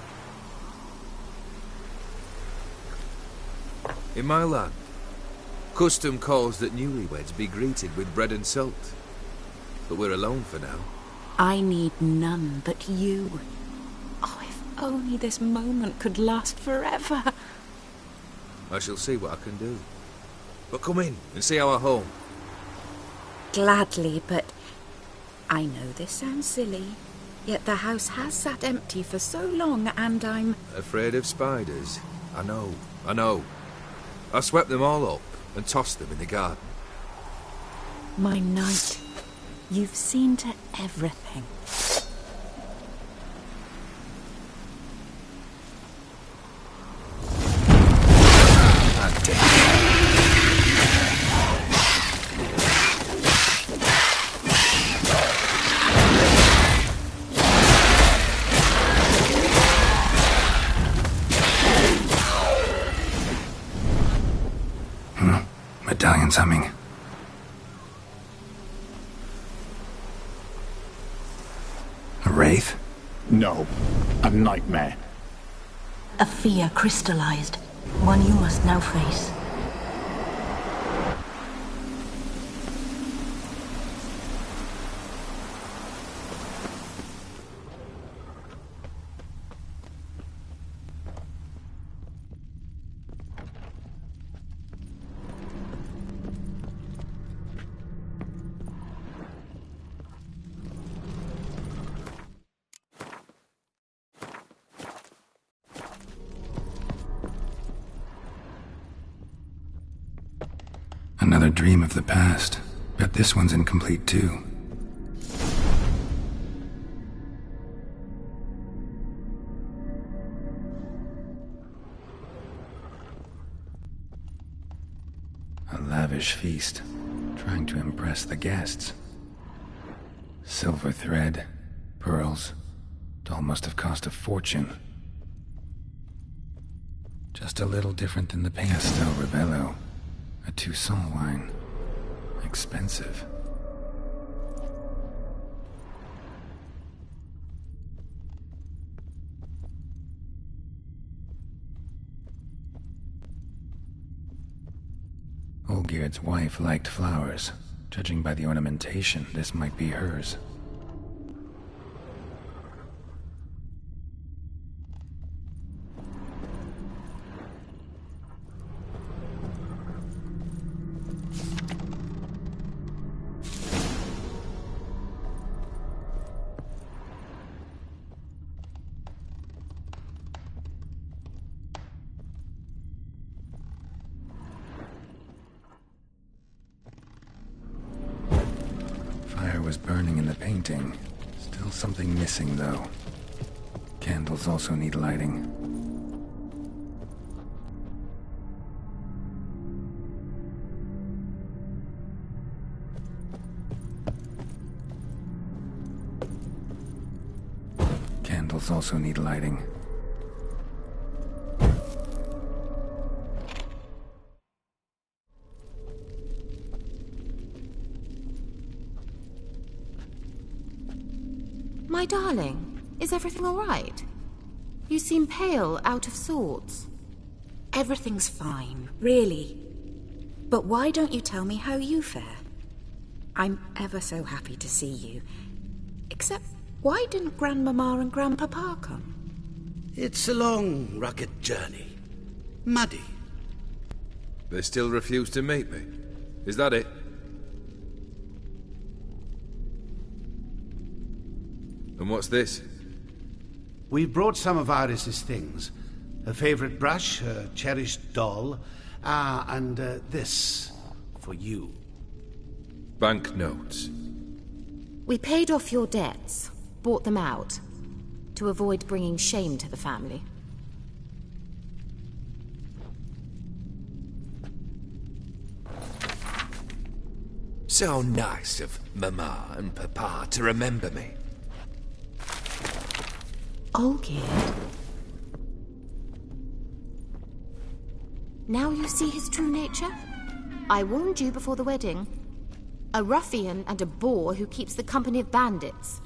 In my land, custom calls that newlyweds be greeted with bread and salt. But we're alone for now. I need none but you. Oh, if only this moment could last forever. I shall see what I can do. But come in and see our home. Gladly, but I know this sounds silly, yet the house has sat empty for so long and I'm... Afraid of spiders? I know. I swept them all up and tossed them in the garden. My knight, you've seen to everything. Medallion's humming. A wraith? No, a nightmare. A fear crystallized, one you must now face. Another dream of the past. Bet this one's incomplete too. A lavish feast, trying to impress the guests. Silver thread, pearls. It all must have cost a fortune. Just a little different than the Pastel Rebello. A Toussaint wine. Expensive. Olgierd's wife liked flowers. Judging by the ornamentation, this might be hers. Was burning in the painting. Still something missing, though. Candles also need lighting. Candles also need lighting. My darling, is everything all right? You seem pale, out of sorts. Everything's fine, really. But why don't you tell me how you fare? I'm ever so happy to see you. Except, why didn't Grandmama and Grandpapa come? It's a long, rugged journey. Muddy. They still refuse to meet me. Is that it? And what's this? We brought some of Iris's things. Her favorite brush, her cherished doll, and this for you. Banknotes. We paid off your debts, bought them out, to avoid bringing shame to the family. So nice of Mama and Papa to remember me. Olgierd? Now you see his true nature? I warned you before the wedding. A ruffian and a boor who keeps the company of bandits.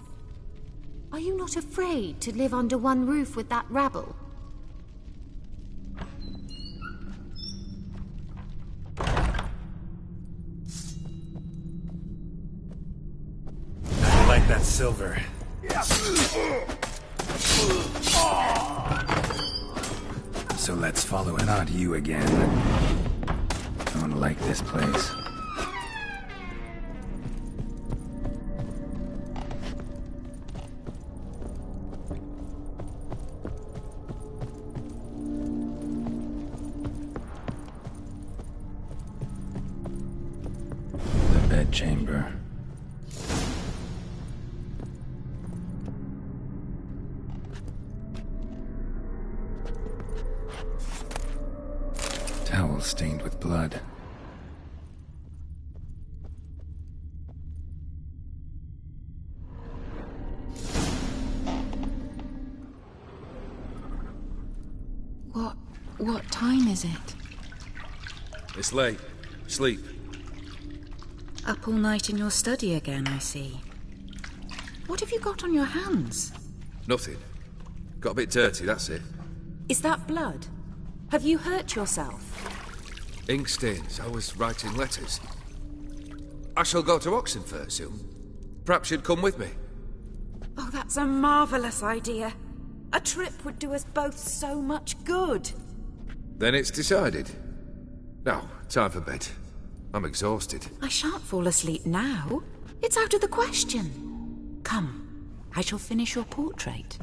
Are you not afraid to live under one roof with that rabble? I like that silver. So let's follow it. Not you again. Don't like this place. chamber. Towel stained with blood. What time is it? It's late. Sleep. Up all night in your study again, I see. What have you got on your hands? Nothing. Got a bit dirty, that's it. Is that blood? Have you hurt yourself? Ink stains. I was writing letters. I shall go to Oxenfurt soon. Perhaps you'd come with me. Oh, that's a marvellous idea. A trip would do us both so much good. Then it's decided. Now, time for bed. I'm exhausted. I shan't fall asleep now. It's out of the question. Come, I shall finish your portrait.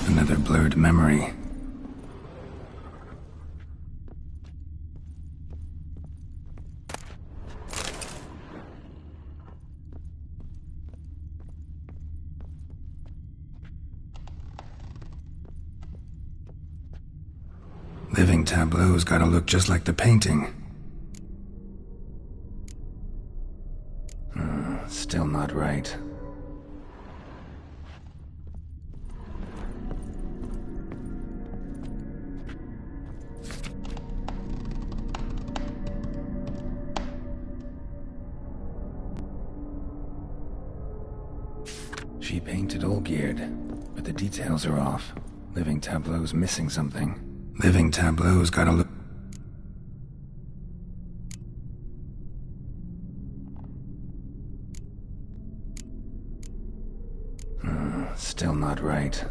Another blurred memory. Living tableau's gotta look just like the painting. Still not right. She painted Olgierd, but the details are off. Living tableau's missing something. Living tableau's gotta look... Still not right.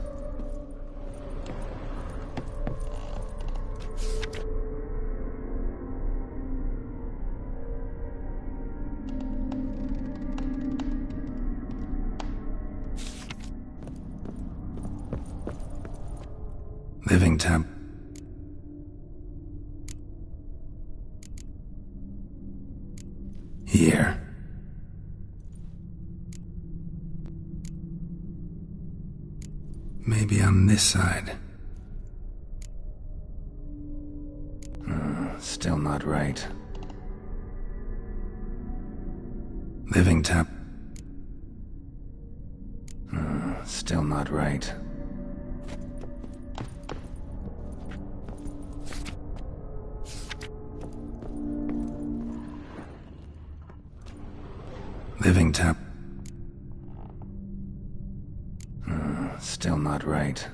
Living tab... Here. Maybe on this side. Still not right. Living tab... Still not right. Living tab... Still not right.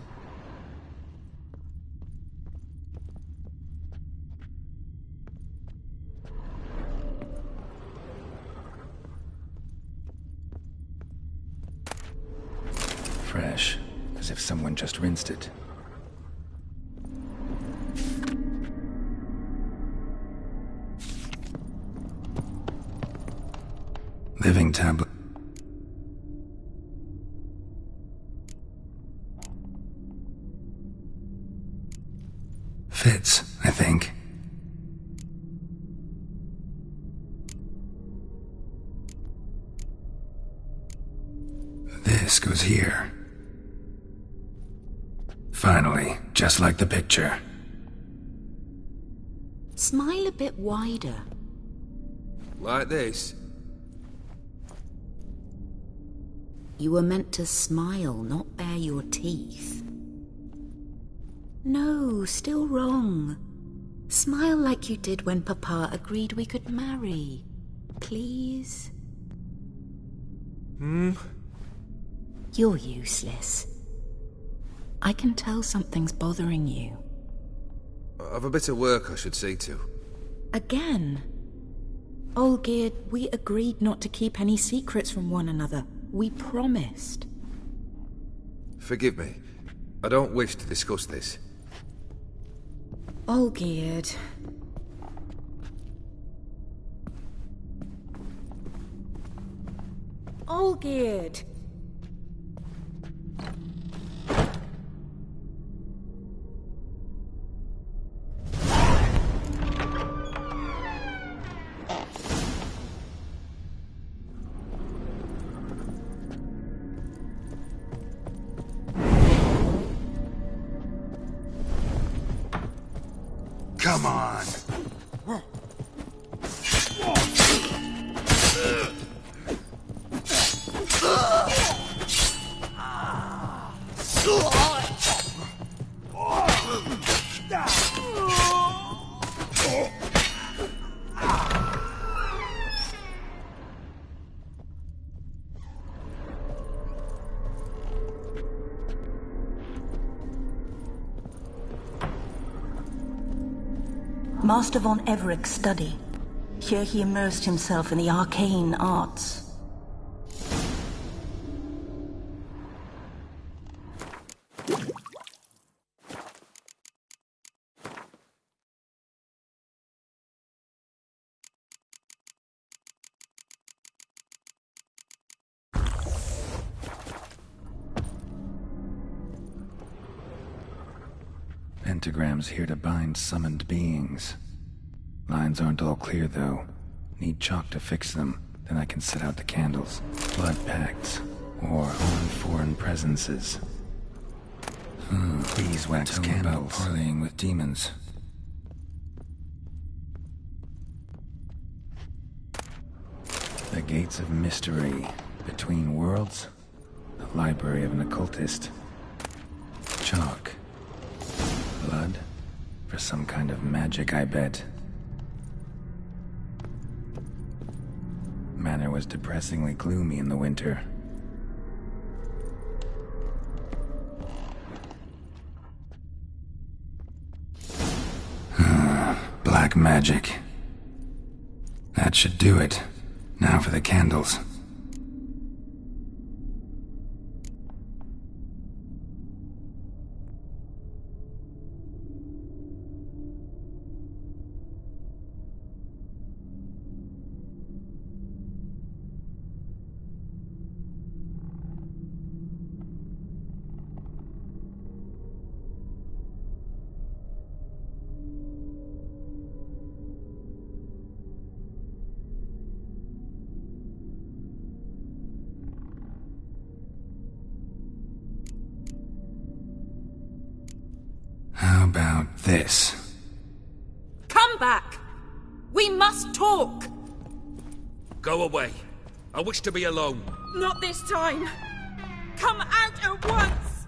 Fresh, as if someone just rinsed it. Living tablet. Fits, I think. This goes here. Finally, just like the picture. Smile a bit wider. Like this? You were meant to smile, not bare your teeth. No, still wrong. Smile like you did when Papa agreed we could marry. Please? You're useless. I can tell something's bothering you. I've a bit of work I should see to. Again? Olgierd, we agreed not to keep any secrets from one another. We promised. Forgive me. I don't wish to discuss this. All geared. All geared. Come on. Master von Everett's study. Here he immersed himself in the arcane arts. Pentagrams here to bind summoned beings. Lines aren't all clear, though. Need chalk to fix them, then I can set out the candles. Blood pacts, or on foreign presences. Beeswax candles. About parleying with demons. The Gates of Mystery. Between Worlds. The Library of an Occultist. Chalk. Blood? For some kind of magic, I bet. Manor was depressingly gloomy in the winter. Black magic. That should do it. Now for the candles. How about this? Come back! We must talk! Go away. I wish to be alone. Not this time! Come out at once!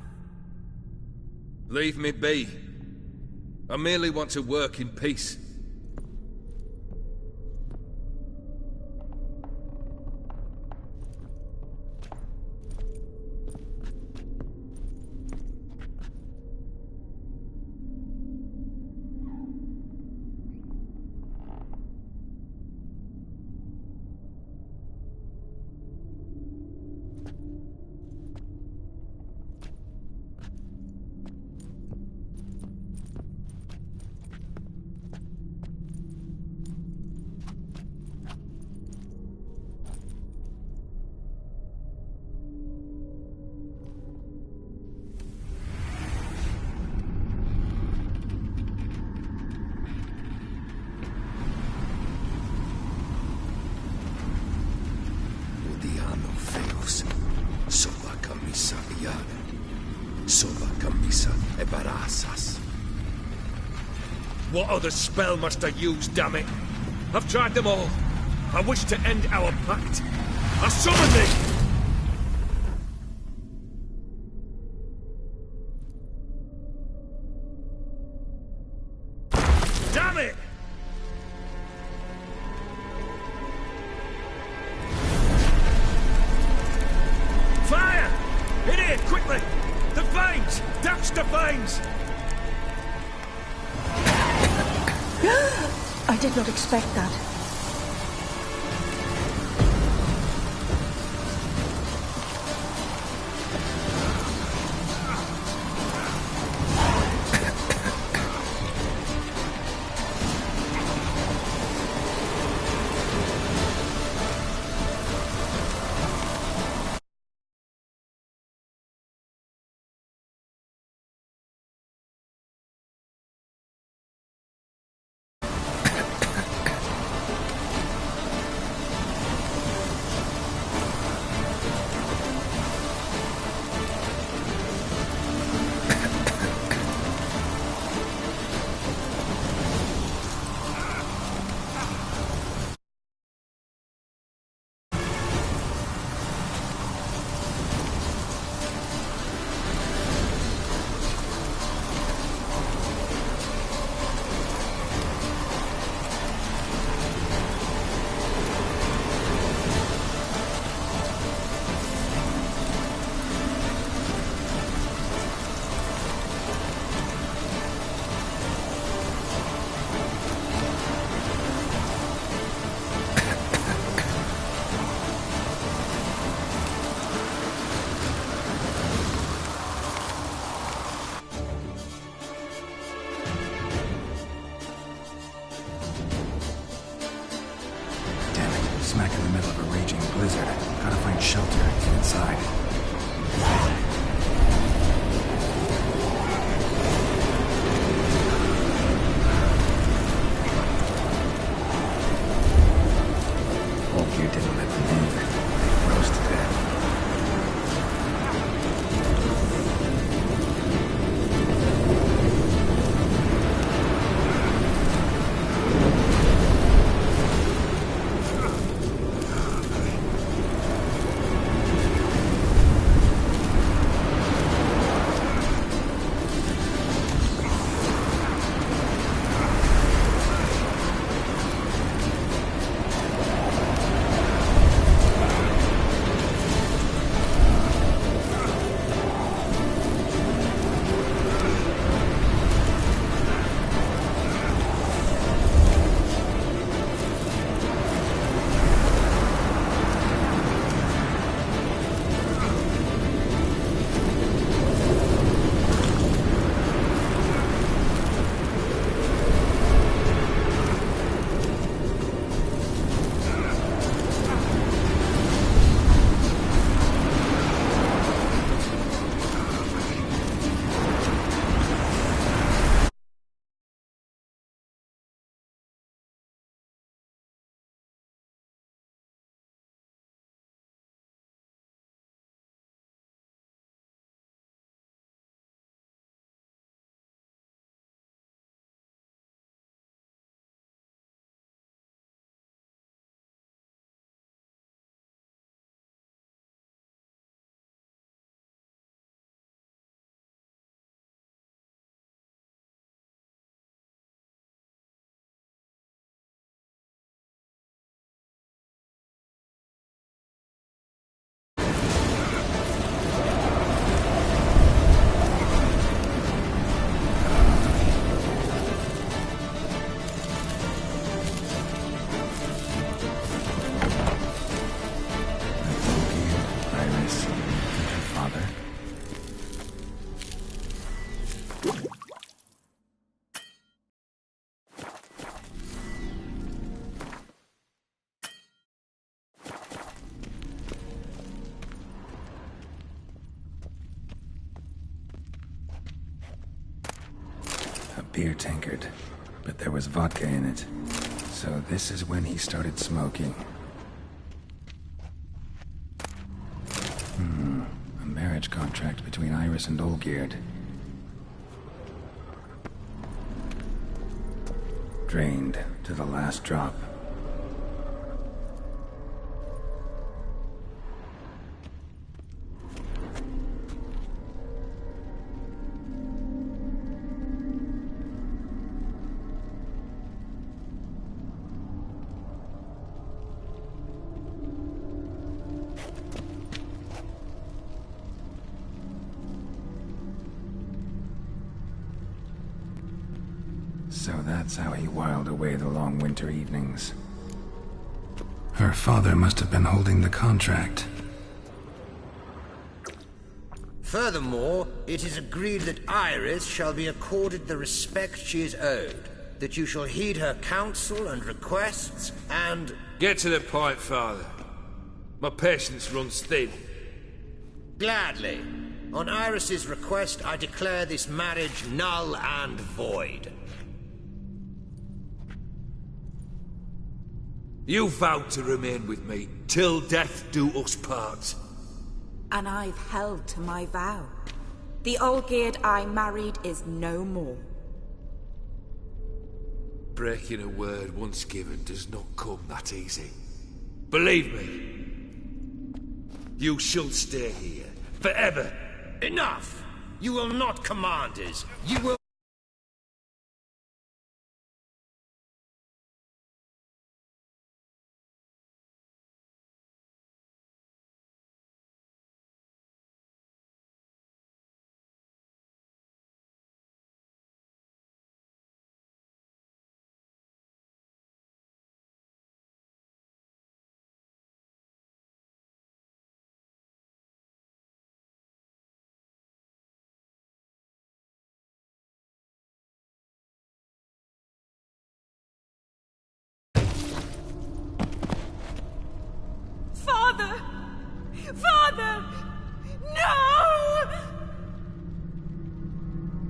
Leave me be. I merely want to work in peace. What other spell must I use, damn it? I've tried them all. I wish to end our pact. I summon thee! Damn it! Fire! In here, quickly! The veins! Douse the veins! I did not expect that. beer tankard, but there was vodka in it. So this is when he started smoking. A marriage contract between Iris and Olgierd. Drained to the last drop. So that's how he whiled away the long winter evenings. Her father must have been holding the contract. Furthermore, it is agreed that Iris shall be accorded the respect she is owed, that you shall heed her counsel and requests, and... Get to the point, Father. My patience runs thin. Gladly. On Iris's request, I declare this marriage null and void. You vowed to remain with me till death do us part. And I've held to my vow. The Olgierd I married is no more. Breaking a word once given does not come that easy. Believe me. You shall stay here, forever. Enough! You will not command us. You will... Father! Father! No!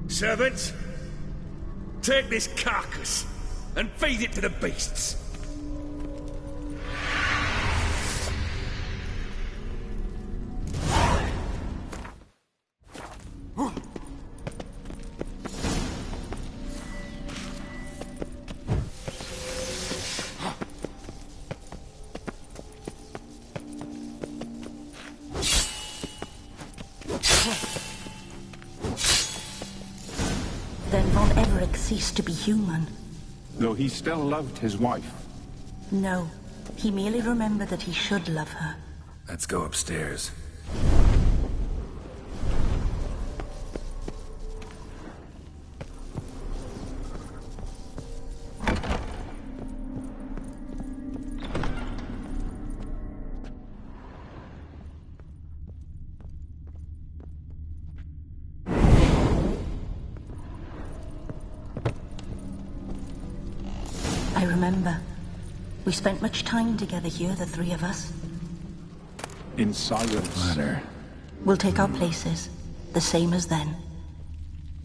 Servants, take this carcass and feed it to the beasts. Then Von Everett ceased to be human. Though he still loved his wife. No, he merely remembered that he should love her. Let's go upstairs. I remember. We spent much time together here, the three of us. In silence. Ladder. We'll take our places, the same as then.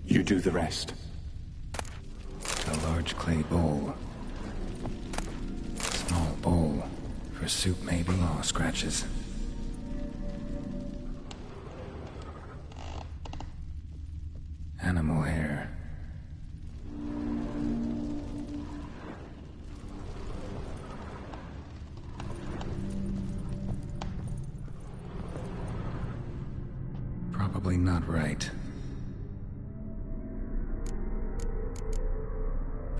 You do the rest. A large clay bowl. Small bowl. For soup, maybe? Oh, scratches. Animal hair. Probably not right.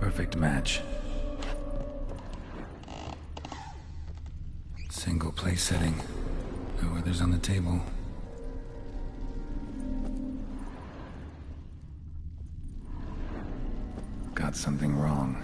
Perfect match. Single place setting. No others on the table. Got something wrong.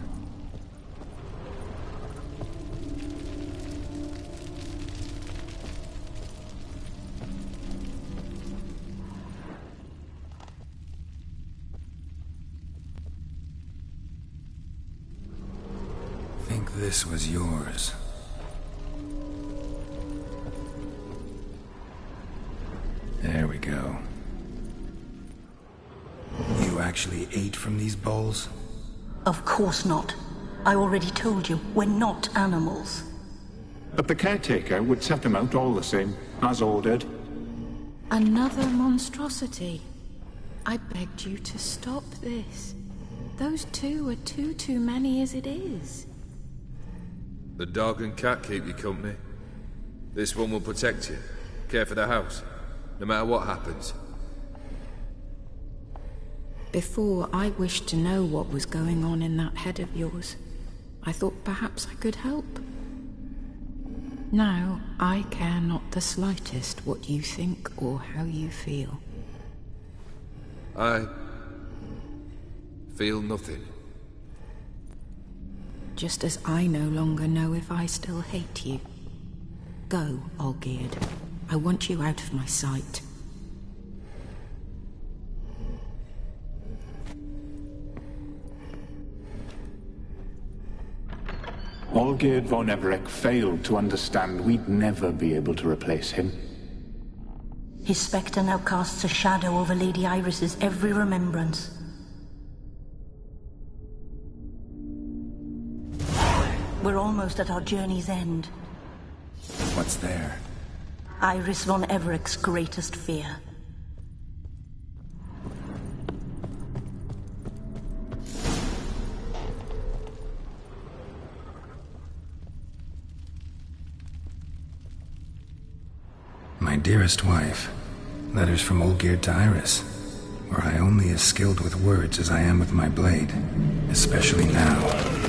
Think this was yours. There we go. You actually ate from these bowls? Of course not. I already told you, we're not animals. But the caretaker would set them out all the same, as ordered. Another monstrosity. I begged you to stop this. Those two are too many as it is. The dog and cat keep you company. This one will protect you, care for the house, no matter what happens. Before, I wished to know what was going on in that head of yours. I thought perhaps I could help. Now, I care not the slightest what you think or how you feel. I feel nothing. Just as I no longer know if I still hate you. Go, Olgierd. I want you out of my sight. Olgierd von Everec failed to understand we'd never be able to replace him. His spectre now casts a shadow over Lady Iris's every remembrance. We're almost at our journey's end. What's there? Iris von Everec's greatest fear. My dearest wife, letters from Olgierd to Iris. Were I only as skilled with words as I am with my blade, especially now,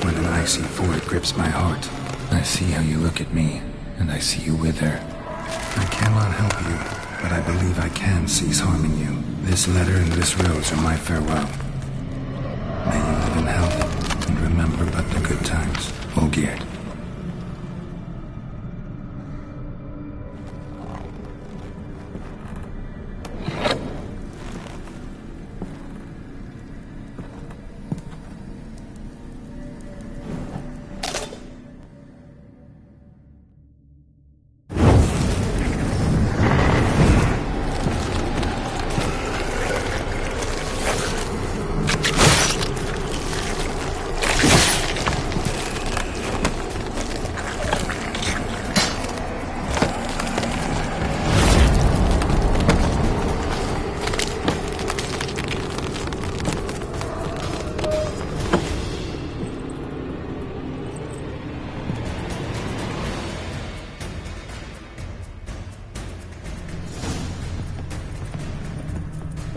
when an icy void grips my heart. I see how you look at me, and I see you wither. I cannot help you, but I believe I can cease harming you. This letter and this rose are my farewell. May you live in health, and remember but the good times, Olgierd.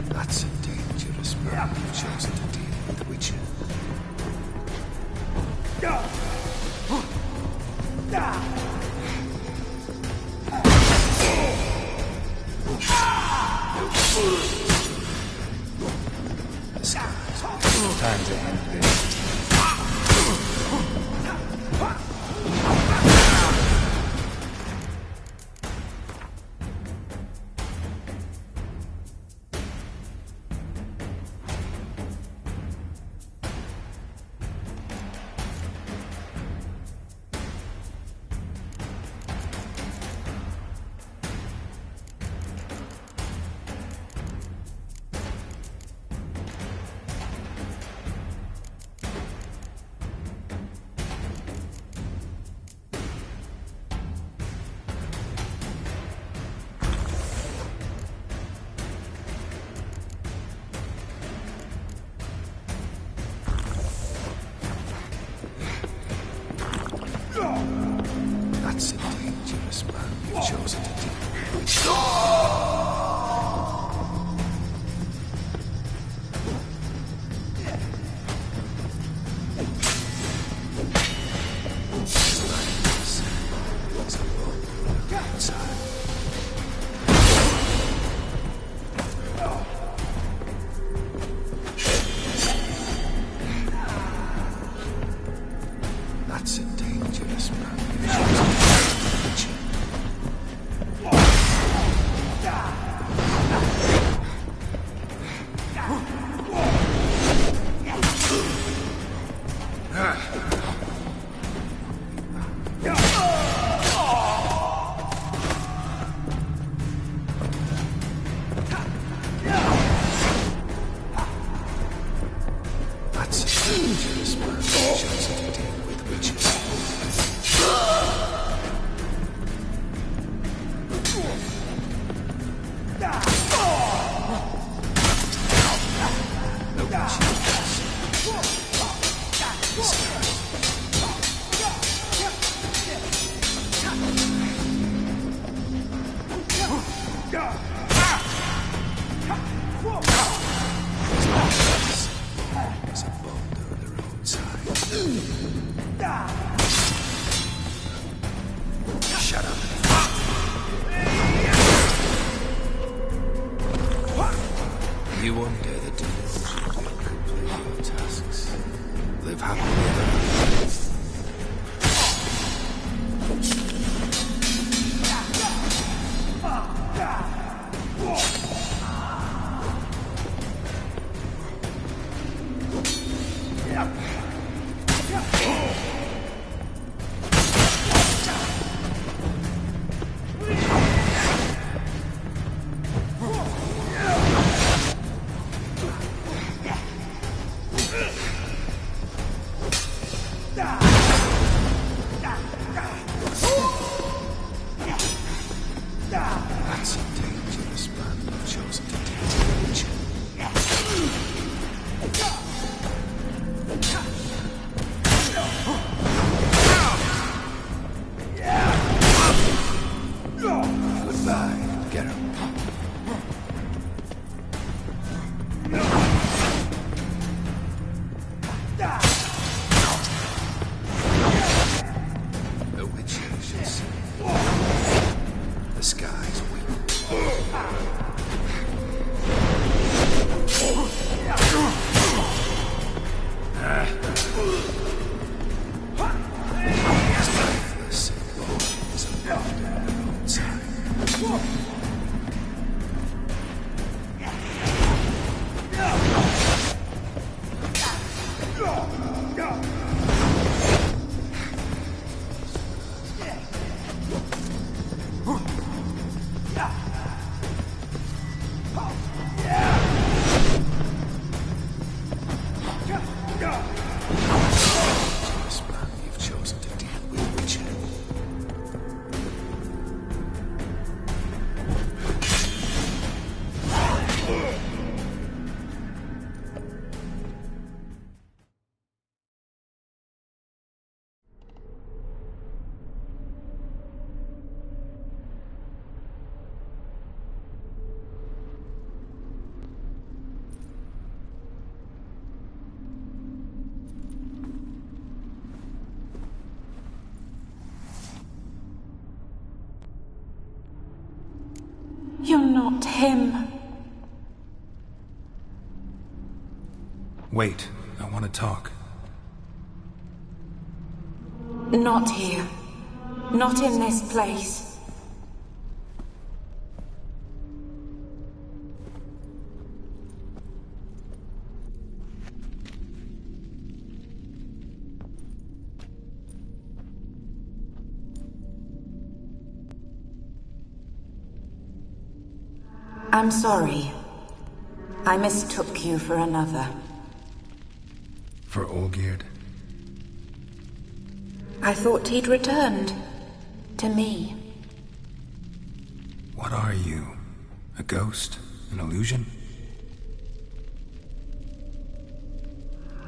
That's a dangerous man you've chosen to deal with, Witcher. Time to end this. That's a dangerous man you've chosen to deal with. That's a dangerous man you've chosen to deal with. Shut up. You one day the demons will complete your tasks. Live happily ever after. That's a dangerous man you've chosen to deal with. Goodbye, get him. The Witcher should see. The skies You're not him. Wait, I want to talk. Not here. Not in this place. I'm sorry. I mistook you for another. For Olgierd? I thought he'd returned. To me. What are you? A ghost? An illusion?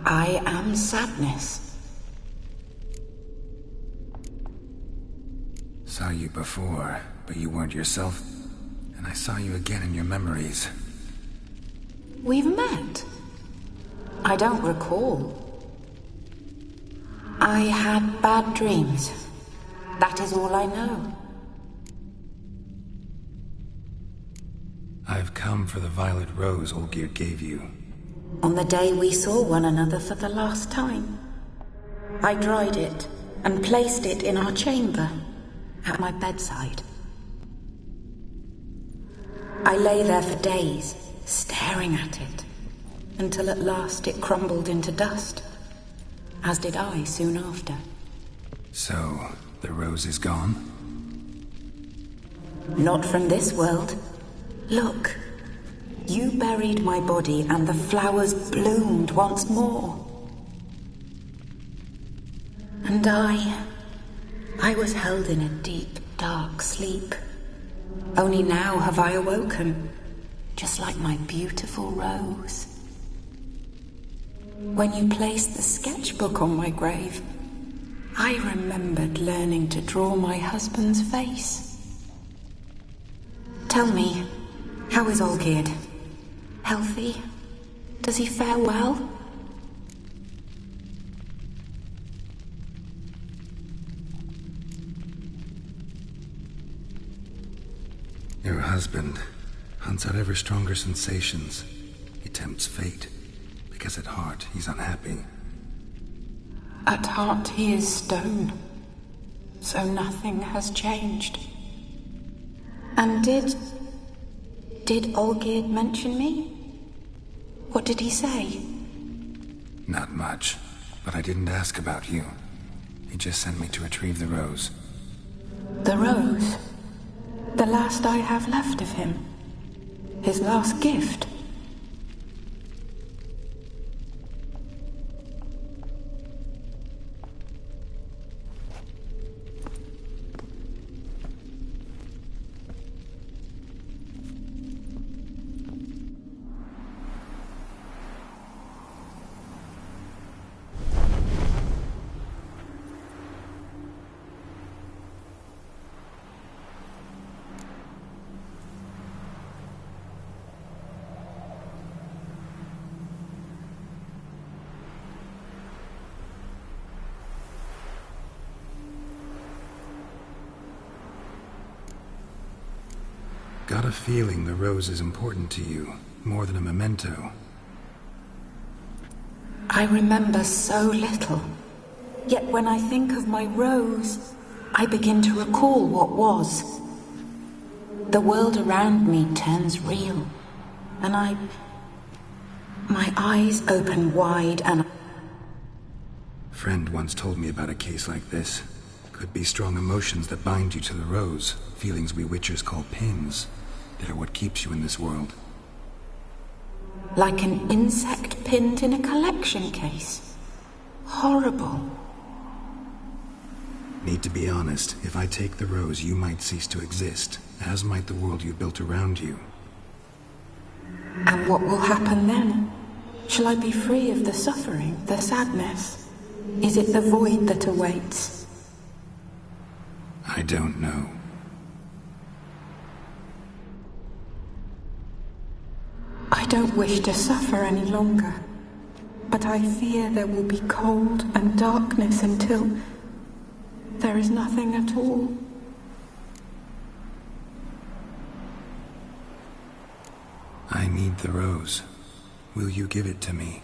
I am sadness. Saw you before, but you weren't yourself. And I saw you again in your memories. We've met? I don't recall. I had bad dreams. That is all I know. I've come for the violet rose Olgierd gave you. On the day we saw one another for the last time, I dried it and placed it in our chamber, at my bedside. I lay there for days, staring at it, until at last it crumbled into dust, as did I soon after. So, the rose is gone? Not from this world. Look, you buried my body and the flowers bloomed once more. And I was held in a deep, dark sleep. Only now have I awoken, just like my beautiful rose. When you placed the sketchbook on my grave, I remembered learning to draw my husband's face. Tell me, how is Olgierd? Healthy? Does he fare well? Your husband hunts out ever stronger sensations. He tempts fate, because at heart he's unhappy. At heart he is stone, so nothing has changed. And did Olgierd mention me? What did he say? Not much, but I didn't ask about you. He just sent me to retrieve the rose. The rose? The last I have left of him. His last gift. Got a feeling the rose is important to you, more than a memento. I remember so little. Yet when I think of my rose, I begin to recall what was. The world around me turns real, and my eyes open wide and... Friend once told me about a case like this. Could be strong emotions that bind you to the rose, feelings we witchers call pins. They're what keeps you in this world. Like an insect pinned in a collection case. Horrible. Need to be honest, if I take the rose, you might cease to exist, as might the world you built around you. And what will happen then? Shall I be free of the suffering, the sadness? Is it the void that awaits? I don't know. I don't wish to suffer any longer, but I fear there will be cold and darkness until there is nothing at all. I need the rose. Will you give it to me?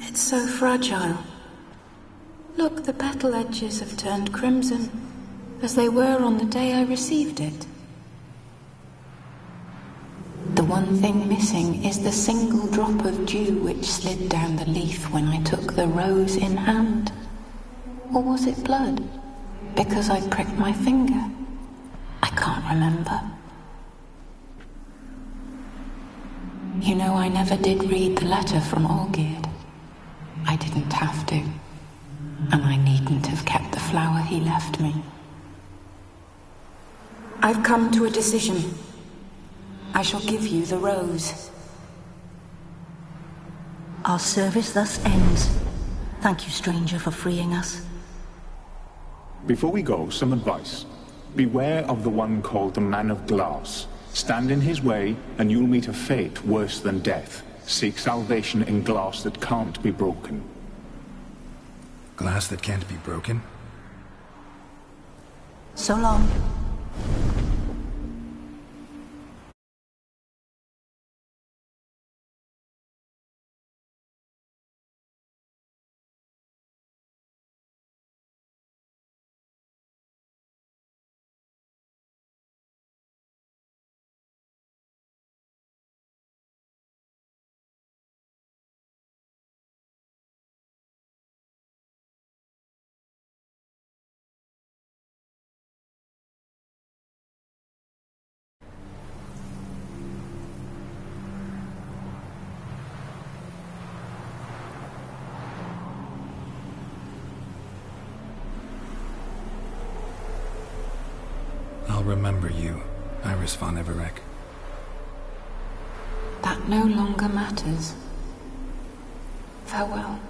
It's so fragile. Look, the petal edges have turned crimson, as they were on the day I received it. The one thing missing is the single drop of dew which slid down the leaf when I took the rose in hand. Or was it blood? Because I pricked my finger? I can't remember. You know, I never did read the letter from Olgierd. I didn't have to. And I needn't have kept the flower he left me. I've come to a decision. I shall give you the rose. Our service thus ends. Thank you, stranger, for freeing us. Before we go, some advice. Beware of the one called the Man of Glass. Stand in his way, and you'll meet a fate worse than death. Seek salvation in glass that can't be broken. Glass that can't be broken? So long. I'll remember you, Iris von Everec. That no longer matters. Farewell.